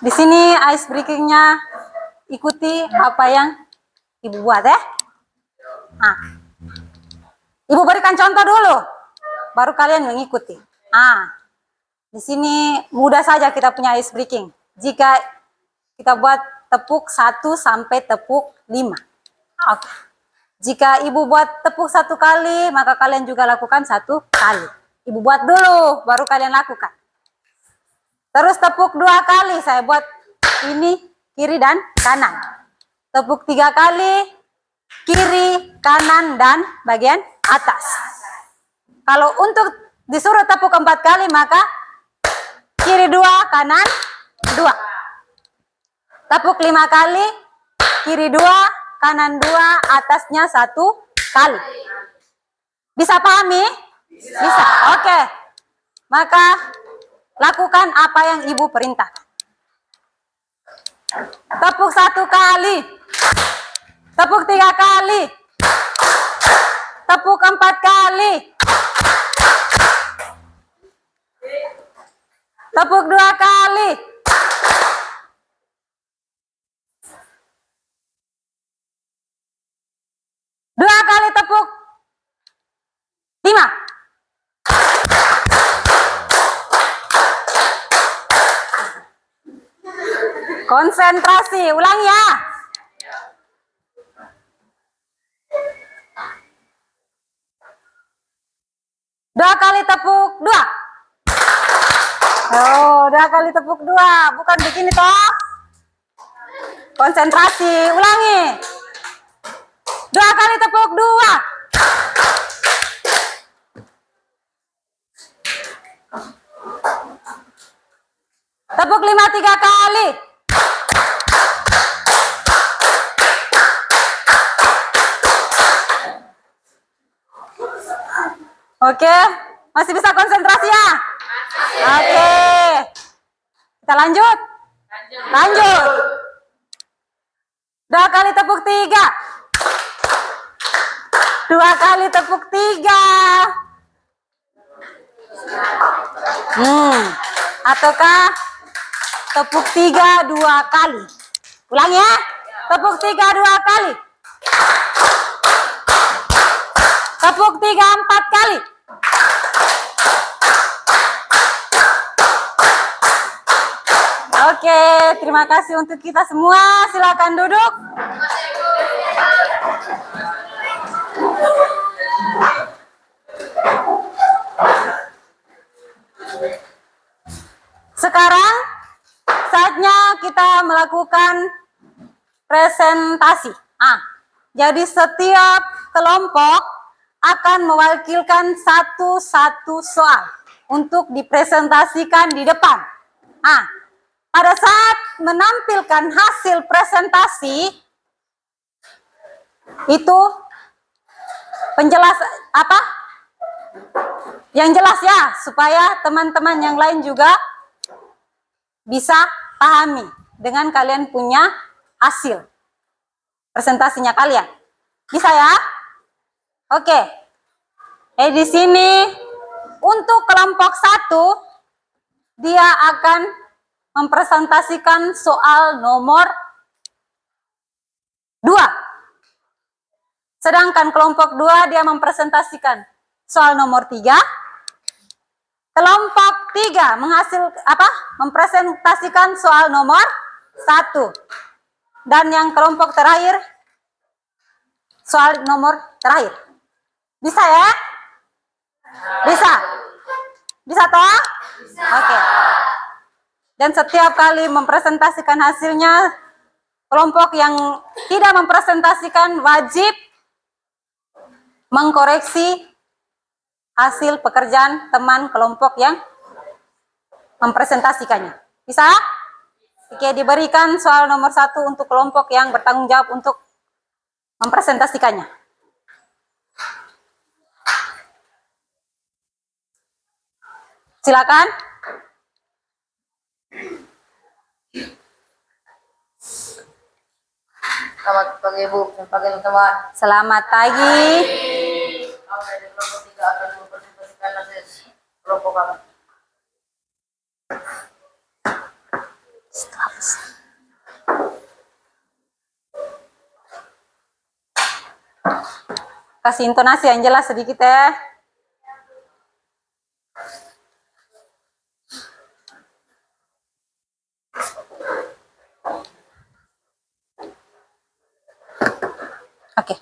Di sini ice breakingnya ikuti apa yang Ibu buat ya. Nah, Ibu berikan contoh dulu, baru kalian mengikuti. Di sini mudah saja kita punya ice breaking. Jika kita buat tepuk 1 sampai tepuk 5. Oke. Jika Ibu buat tepuk 1 kali, maka kalian juga lakukan 1 kali. Ibu buat dulu, baru kalian lakukan. Terus tepuk 2 kali, saya buat ini kiri dan kanan. Tepuk 3 kali, kiri, kanan, dan bagian atas. Kalau untuk disuruh tepuk 4 kali, maka kiri 2, kanan 2. Tepuk 5 kali, kiri 2, kanan 2, atasnya 1 kali. Bisa pahami? Bisa. Oke. Maka lakukan apa yang Ibu perintahkan. Tepuk 1 kali. Tepuk 3 kali. Tepuk 4 kali. Tepuk 2 kali. Dua kali tepuk. 5. Konsentrasi, ulang ya. Dua kali tepuk 2. Oh, 2 kali tepuk 2. Bukan begini toh. Konsentrasi, ulangi. 2 kali tepuk 2. Tepuk 5 3 kali. Oke, masih bisa konsentrasi ya? Oke. Kita lanjut. Lanjut. 2 kali tepuk 3. 2 kali tepuk 3. Ataukah tepuk 3 2 kali? Ulang ya. Tepuk 3 2 kali. Tepuk 3 4 kali. Oke, terima kasih untuk kita semua. Silakan duduk. Sekarang saatnya kita melakukan presentasi. Jadi setiap kelompok akan mewakilkan satu soal untuk dipresentasikan di depan. Pada saat menampilkan hasil presentasi, itu penjelas yang jelas ya, supaya teman-teman yang lain juga bisa pahami dengan kalian punya hasil presentasinya kalian. Bisa ya? Oke. Di sini untuk kelompok 1 dia akan mempresentasikan soal nomor 2. Sedangkan kelompok 2 dia mempresentasikan soal nomor 3. Kelompok 3 mempresentasikan soal nomor 1. Dan yang kelompok terakhir soal nomor terakhir. Bisa ya? Bisa? Bisa toh? Oke. Dan setiap kali mempresentasikan hasilnya, kelompok yang tidak mempresentasikan wajib mengkoreksi hasil pekerjaan teman kelompok yang mempresentasikannya. Bisa? Oke, diberikan soal nomor 1 untuk kelompok yang bertanggung jawab untuk mempresentasikannya. Silakan. Selamat pagi Bu, selamat pagi teman-teman. Selamat pagi. Kami dari kelompok 3 akan mempresentasikan hasil kelompok kami. Kasih intonasi yang jelas sedikit ya. Oke.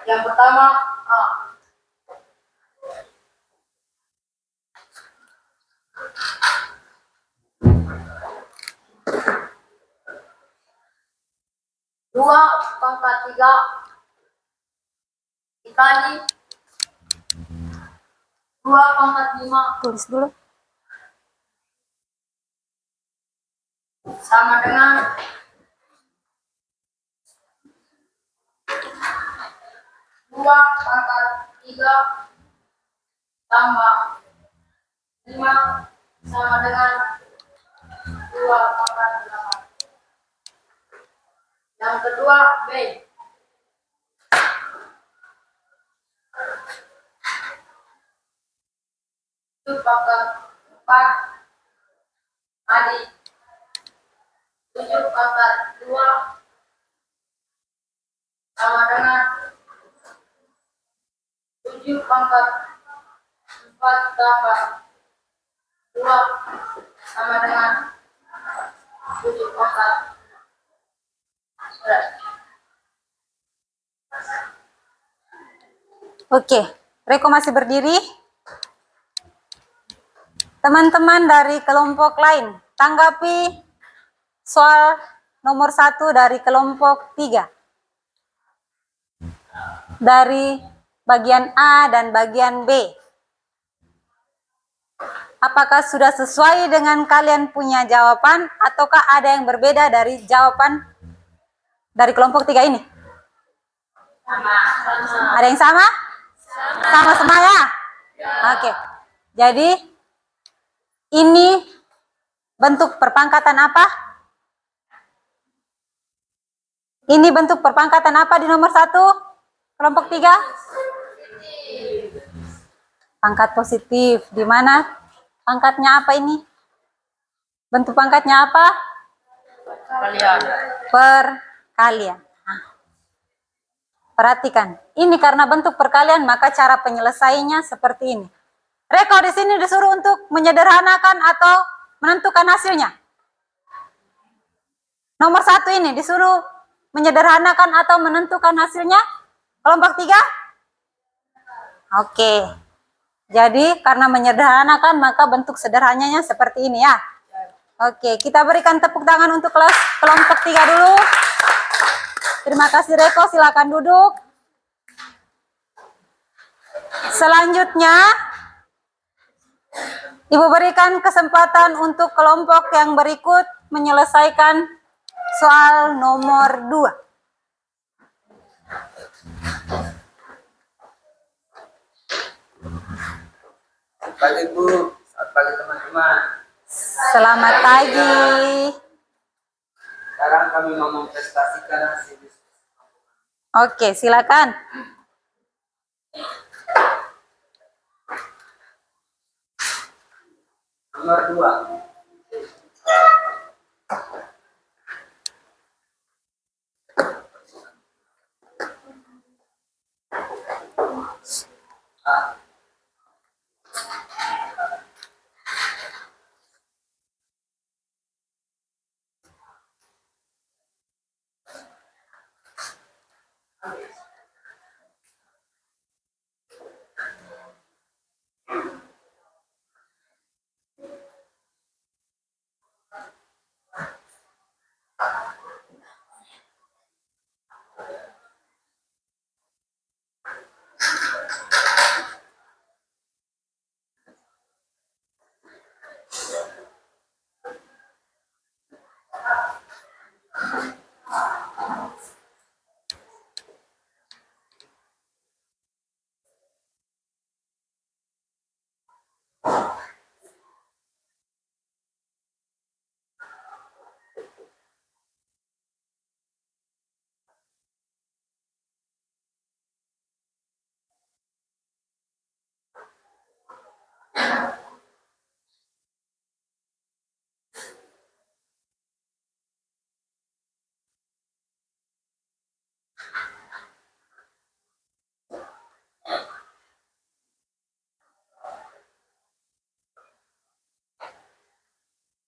Yang pertama, A. Dua pangkat 3 dikali 2 pangkat 5 Tulis dulu. sama dengan 2 pangkat 3 tambah 5 sama dengan 2 pangkat 8. Yang kedua, B. 7 pangkat 4 adik 7 pangkat 2 sama dengan 7 pangkat 4 tambah 2 sama dengan 7 pangkat 11. Oke, Reko masih berdiri. Teman-teman dari kelompok lain, tanggapi soal nomor 1 dari kelompok 3. Dari bagian A dan bagian B. Apakah sudah sesuai dengan kalian punya jawaban ataukah ada yang berbeda dari jawaban dari kelompok 3 ini? Ada yang sama? Sama ya? Oke. Jadi ini bentuk perpangkatan apa? Ini bentuk perpangkatan apa di nomor 1? Kelompok 3? Pangkat positif. Di mana pangkatnya apa ini? Bentuk pangkatnya apa? Kalian. Perkalian. Nah, perhatikan. Ini karena bentuk perkalian maka cara penyelesaiannya seperti ini. Reko di sini disuruh untuk menyederhanakan atau menentukan hasilnya. Nomor 1 ini disuruh menyederhanakan atau menentukan hasilnya. Kelompok 3? Oke. Jadi karena menyederhanakan maka bentuk sederhananya seperti ini ya. Oke, kita berikan tepuk tangan untuk kelas kelompok 3 dulu. Terima kasih Reko, silakan duduk. Selanjutnya Ibu berikan kesempatan untuk kelompok yang berikut menyelesaikan soal nomor 2. pagi Bu, selamat pagi teman-teman. Selamat pagi. Sekarang kami mau mempresentasikan hasil diskusi. Oke, silakan. Nomor 2. A.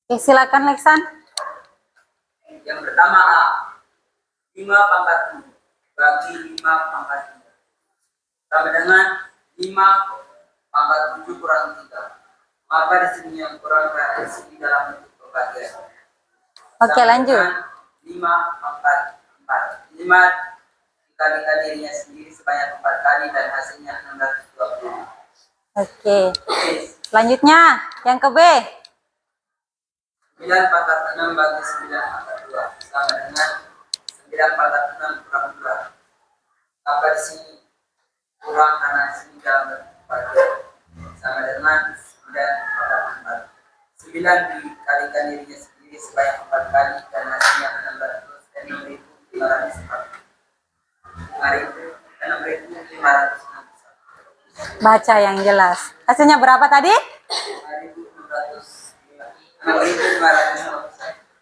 Oke, silakan Leksan. Yang pertama A. 5 pangkat 7 bagi 5 pangkat 3. Sama dengan 5 pangkat 7 kurang 3. Maka di sini yang kurang berada di dalam bentuk pembagian. Oke, lanjut. 5 pangkat 4. 5 dikalikan dirinya sendiri sebanyak 4 kali dan hasilnya 620. Oke. Selanjutnya, yang ke B. 9 pangkat 6 bagi 9 pangkat 2 sama dengan 9 pangkat 6 kurang 2. Maka di sini kurang karena di sini dalam bentuk pembagian. Sama dengan 9 pangkat 4. 9 dikalikan dirinya sendiri sebanyak 4 kali dan hasilnya 6.541. 6.561. Baca yang jelas. Hasilnya berapa tadi?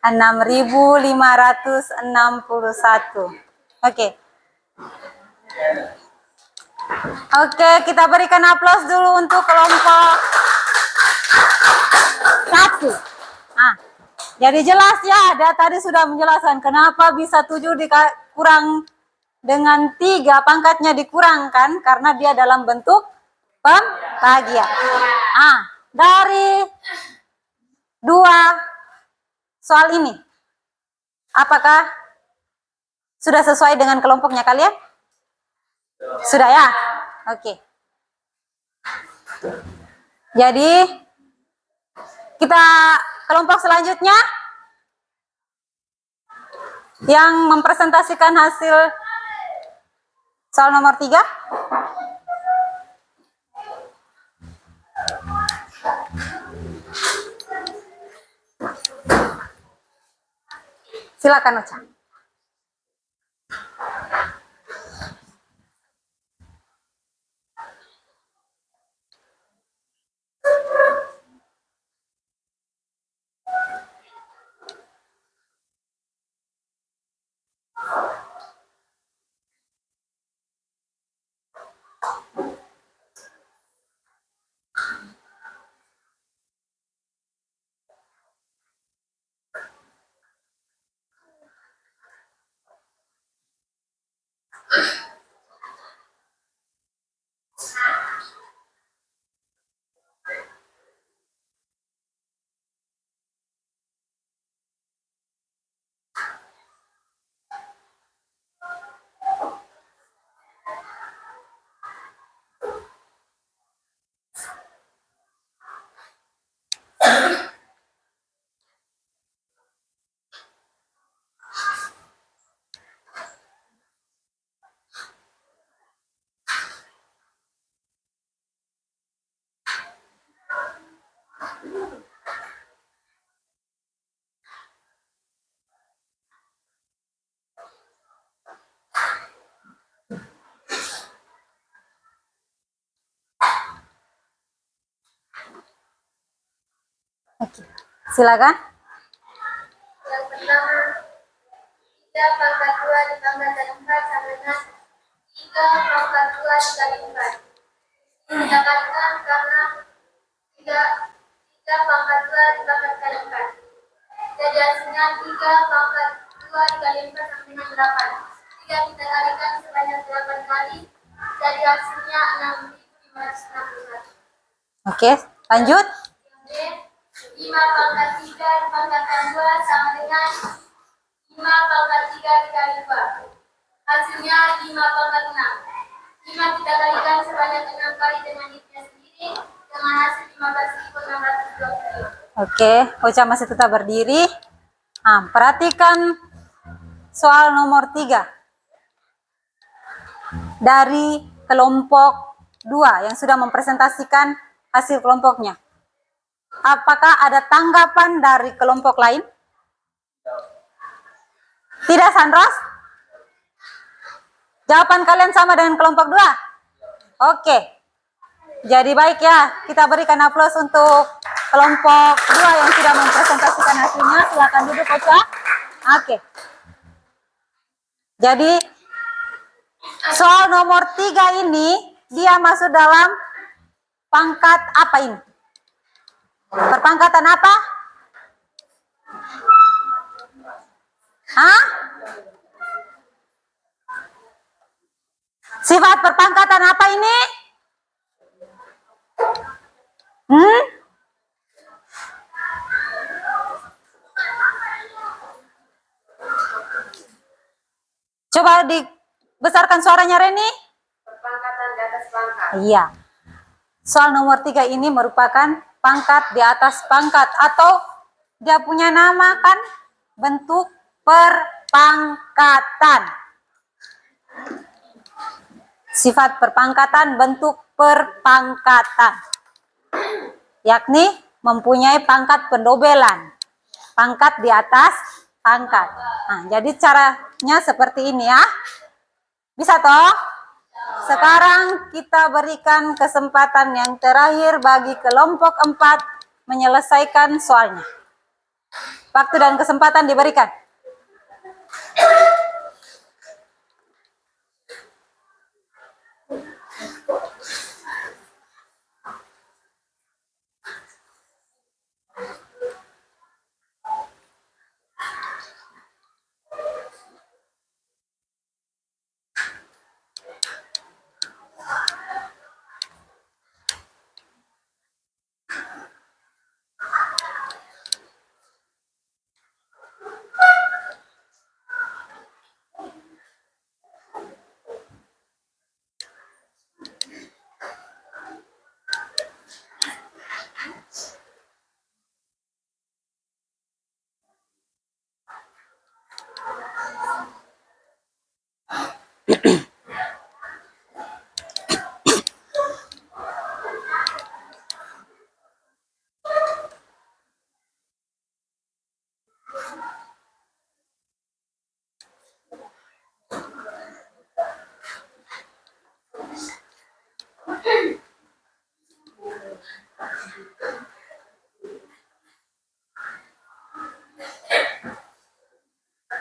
6.561. Oke. Oke, kita berikan aplaus dulu untuk kelompok 1. Nah, jadi jelas ya, dia tadi sudah menjelaskan kenapa bisa 7 dikurang dengan 3, pangkatnya dikurangkan karena dia dalam bentuk pembagian. Dari 2 soal ini, apakah sudah sesuai dengan kelompoknya kalian? Sudah ya? Oke. Jadi, kita kelompok selanjutnya yang mempresentasikan hasil soal nomor 3. Silakan Ocha. Oke, silakan. Yang pertama, 3 pangkat 2 ditambahkan 4 sama dengan 3 pangkat 2 dikali 4. Didapatkan karena 3 pangkat 2 dipangkatkan 4. Jadi hasilnya 3 pangkat 2 dikali 4 sama dengan 8. 3 kita kalikan sebanyak 8 kali. Jadi hasilnya 6.561. Oke, lanjut. Yang B, 5 pangkat 3 dipangkatkan 2 sama dengan 5 pangkat 3 dikali 2. Hasilnya 5 pangkat 6. 5 kita kalikan sebanyak 6 kali dengan hitnya sendiri dengan hasil 15.620. Oke, Ocha masih tetap berdiri. Nah, perhatikan soal nomor 3 dari kelompok 2 yang sudah mempresentasikan hasil kelompoknya. Apakah ada tanggapan dari kelompok lain? Tidak, Sandros? Jawaban kalian sama dengan kelompok 2? Oke. Jadi baik ya, kita berikan aplaus untuk kelompok 2 yang sudah mempresentasikan hasilnya. Silakan duduk, Ocha. Oke. Jadi soal nomor 3 ini dia masuk dalam pangkat apa ini? Perpangkatan apa? Hah? Sifat perpangkatan apa ini? Coba dibesarkan suaranya, Reni. Perpangkatan di atas pangkat. Iya. Soal nomor 3 ini merupakan pangkat di atas pangkat atau dia punya nama kan bentuk perpangkatan. Sifat perpangkatan bentuk perpangkatan. Yakni mempunyai pangkat pendobelan. Pangkat di atas pangkat. Nah, jadi caranya seperti ini ya. Bisa toh? Sekarang kita berikan kesempatan yang terakhir bagi kelompok 4 menyelesaikan soalnya. Waktu dan kesempatan diberikan.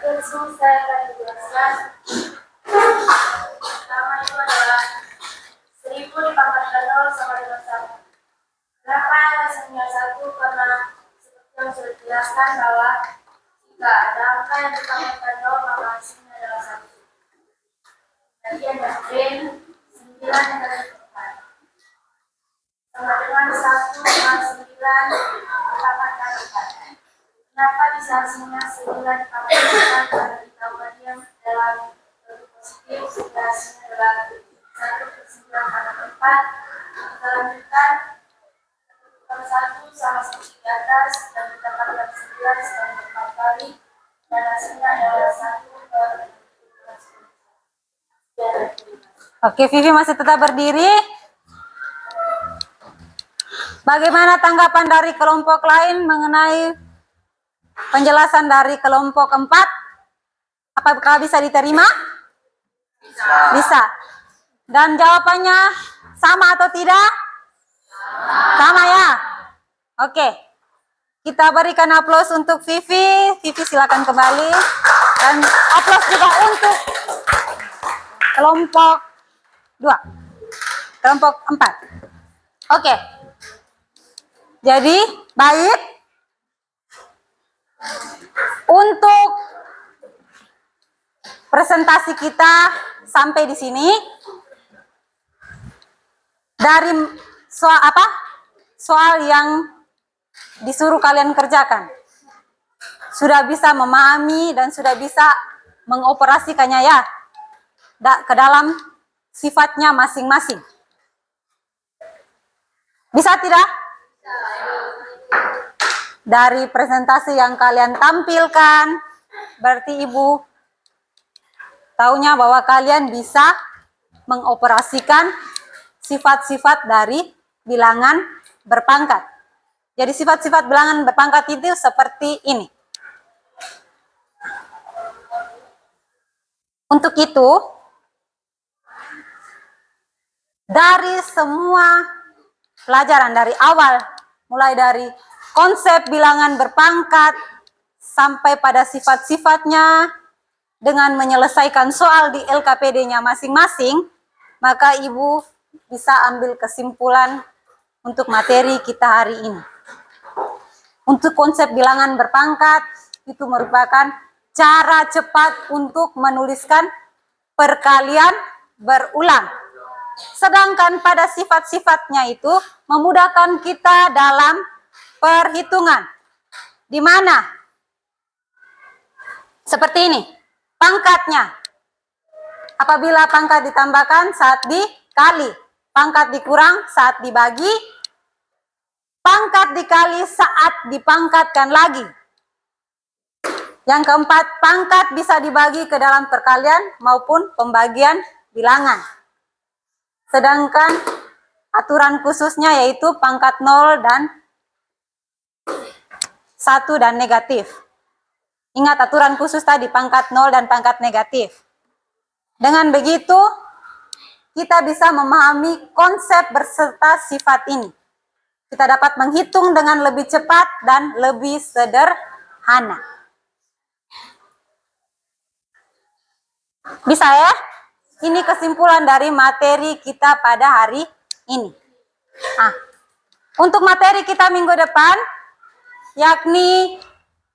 Langsung saya akan jelaskan. Pertama itu adalah 1000 dipangkatkan 0 sama dengan 1. Kenapa hasilnya 1? Karena seperti yang sudah dijelaskan bahwa jika ada angka yang dipangkatkan 0 maka hasilnya adalah 1. Bagian yang B, 9 dikali 4 sama dengan 1 kali 9 dipangkatkan 4. Kenapa bisa hasilnya 9 dipangkatkan 4? Karena kita bagi dalam bentuk positif sehingga hasilnya adalah 1/9 pangkat 4. Kita lanjutkan dengan 1 sama seperti di atas dan kita kalikan 9 sebanyak 4 kali dan hasilnya adalah 1/10. Oke, Vivi masih tetap berdiri. Bagaimana tanggapan dari kelompok lain mengenai penjelasan dari kelompok 4? Apakah bisa diterima? Bisa. Dan jawabannya sama atau tidak? Sama ya? Oke. Kita berikan aplaus untuk Vivi. Vivi silakan kembali. Dan aplaus juga untuk kelompok 2. Kelompok 4. Oke. Jadi, baik. Untuk presentasi kita sampai di sini. Dari soal yang disuruh kalian kerjakan. Sudah bisa memahami dan sudah bisa mengoperasikannya ya ke dalam sifatnya masing-masing. Bisa tidak? Dari presentasi yang kalian tampilkan, berarti Ibu taunya bahwa kalian bisa mengoperasikan sifat-sifat dari bilangan berpangkat. Jadi sifat-sifat bilangan berpangkat itu seperti ini. Untuk itu, dari semua pelajaran dari awal, mulai dari konsep bilangan berpangkat sampai pada sifat-sifatnya dengan menyelesaikan soal di LKPD-nya masing-masing, maka Ibu bisa ambil kesimpulan untuk materi kita hari ini. Untuk konsep bilangan berpangkat, itu merupakan cara cepat untuk menuliskan perkalian berulang. Sedangkan pada sifat-sifatnya itu memudahkan kita dalam perhitungan. Di mana? Seperti ini, pangkatnya. Apabila pangkat ditambahkan saat dikali, pangkat dikurang saat dibagi, pangkat dikali saat dipangkatkan lagi. Yang keempat, pangkat bisa dibagi ke dalam perkalian maupun pembagian bilangan. Sedangkan aturan khususnya yaitu pangkat 0 dan 1 dan negatif. Ingat aturan khusus tadi, pangkat 0 dan pangkat negatif. Dengan begitu, kita bisa memahami konsep berserta sifat ini. Kita dapat menghitung dengan lebih cepat dan lebih sederhana. Bisa ya? Ini kesimpulan dari materi kita pada hari ini. Nah, untuk materi kita minggu depan, yakni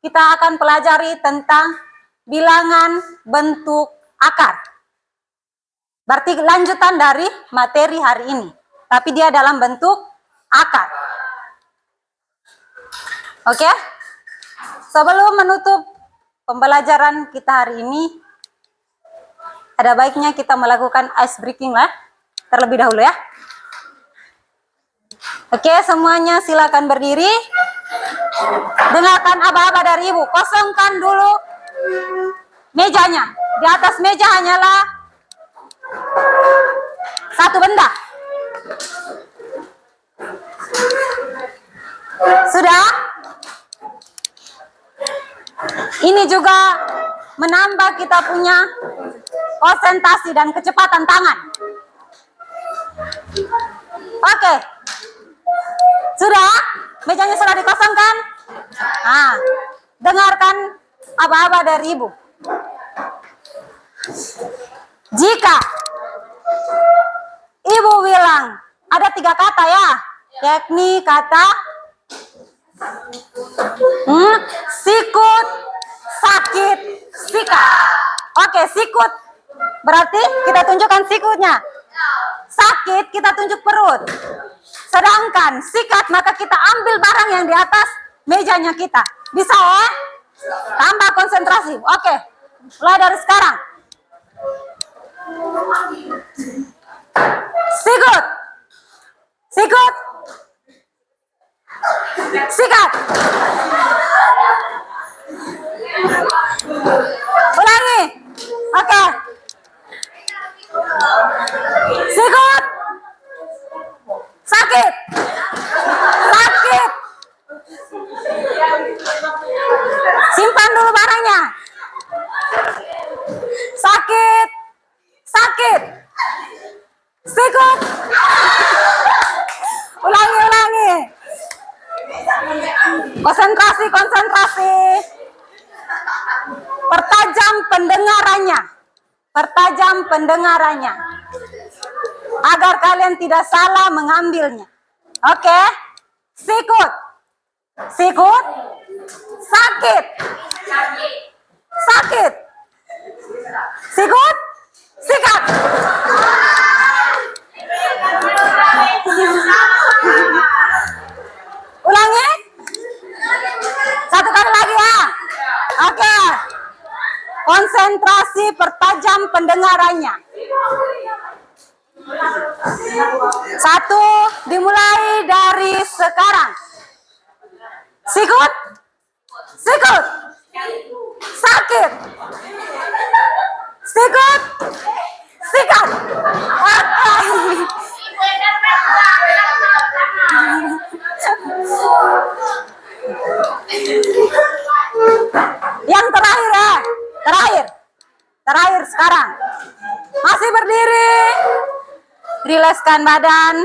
kita akan pelajari tentang bilangan bentuk akar. Berarti lanjutan dari materi hari ini. Tapi dia dalam bentuk akar. Oke? Sebelum menutup pembelajaran kita hari ini, ada baiknya kita melakukan ice breaking lah. Terlebih dahulu ya. Oke, semuanya silakan berdiri. Dengarkan aba-aba dari Ibu. Kosongkan dulu mejanya. Di atas meja hanyalah satu benda. Sudah? Ini juga menambah kita punya konsentrasi dan kecepatan tangan. Oke. Sudah? Mejanya sudah dikosongkan? Nah, dengarkan aba-aba dari Ibu. Jika Ibu bilang ada 3 kata ya, yakni kata sikut, sakit, sikat. Oke, sikut berarti kita tunjukkan sikutnya. Sakit kita tunjuk perut. Sedangkan sikat maka kita ambil barang yang di atas mejanya kita. Bisa ya? Tambah konsentrasi. Oke, mulai dari sekarang. Sikut, sikut, sikat. Ulangi. Oke. Sikut, sakit, sakit. Simpan dulu barangnya. Sakit, sakit. Sikut. Ulangi, ulangi. Konsentrasi, konsentrasi. Pertajam pendengarannya. Pertajam pendengarannya. Agar kalian tidak salah mengambilnya. Oke? Sikut. Sikut. Sakit. Sakit. Sikut. Sikat. Ulangi. Satu kali lagi ya. Oke. Konsentrasi, pertajam pendengarannya. Satu, dimulai dari sekarang. Sikut. Sikut. Sakit. Sikut. Sikat. Yang terakhir ya. Terakhir sekarang. Masih berdiri. Rilekskan badan.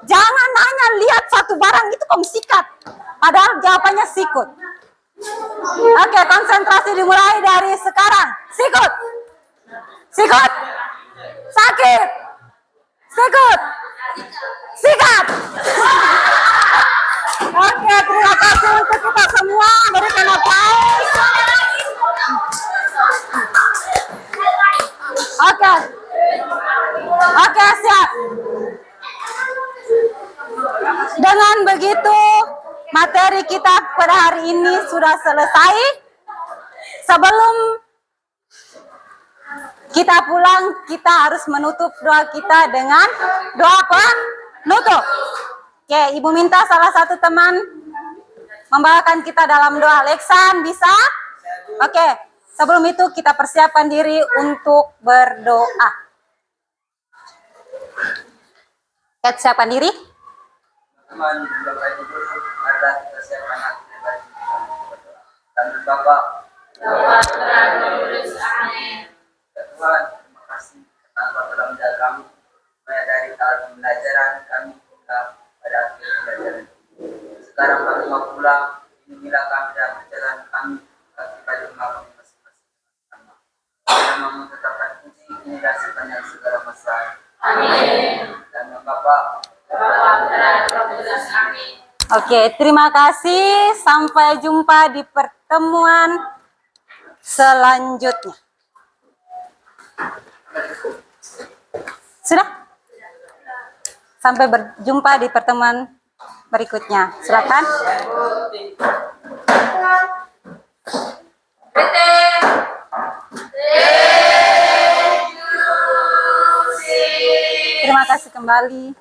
Jangan hanya lihat satu barang itu kamu sikat. Padahal jawabannya sikut. Oke, konsentrasi dimulai dari sekarang. Sikut. Sikut. Sakit. Sikut. Sikat. Oke, terima kasih untuk kita semua. Berikan aplaus. Oke. Oke, siap. Dengan begitu, materi kita pada hari ini sudah selesai. Sebelum kita pulang, kita harus menutup doa kita dengan doa apa? Nutup. Oke, Ibu minta salah satu teman membawakan kita dalam doa. Leksan, bisa? Oke, sebelum itu kita persiapkan diri untuk berdoa. Kita siapkan diri. Teman Bapak Ibu guru, adalah kita siapkan hati dan batin kita untuk berdoa. Dan Bapak, ya Tuhan, terima kasih karena Engkau telah menjaga kami, supaya dari tahap pembelajaran kami hingga pada akhir pembelajaran. Sekarang kami mau pulang, lindungilah kami dalam perjalanan kami, bagi pada rumah kami masing-masing. Karena mau tetapkan puji, inilah sepanjang segala masa. Amin. Dan Bapak, Oke, terima kasih. Sampai jumpa di pertemuan selanjutnya. Sudah? Sampai berjumpa di pertemuan berikutnya. Silakan. Terima kasih kembali.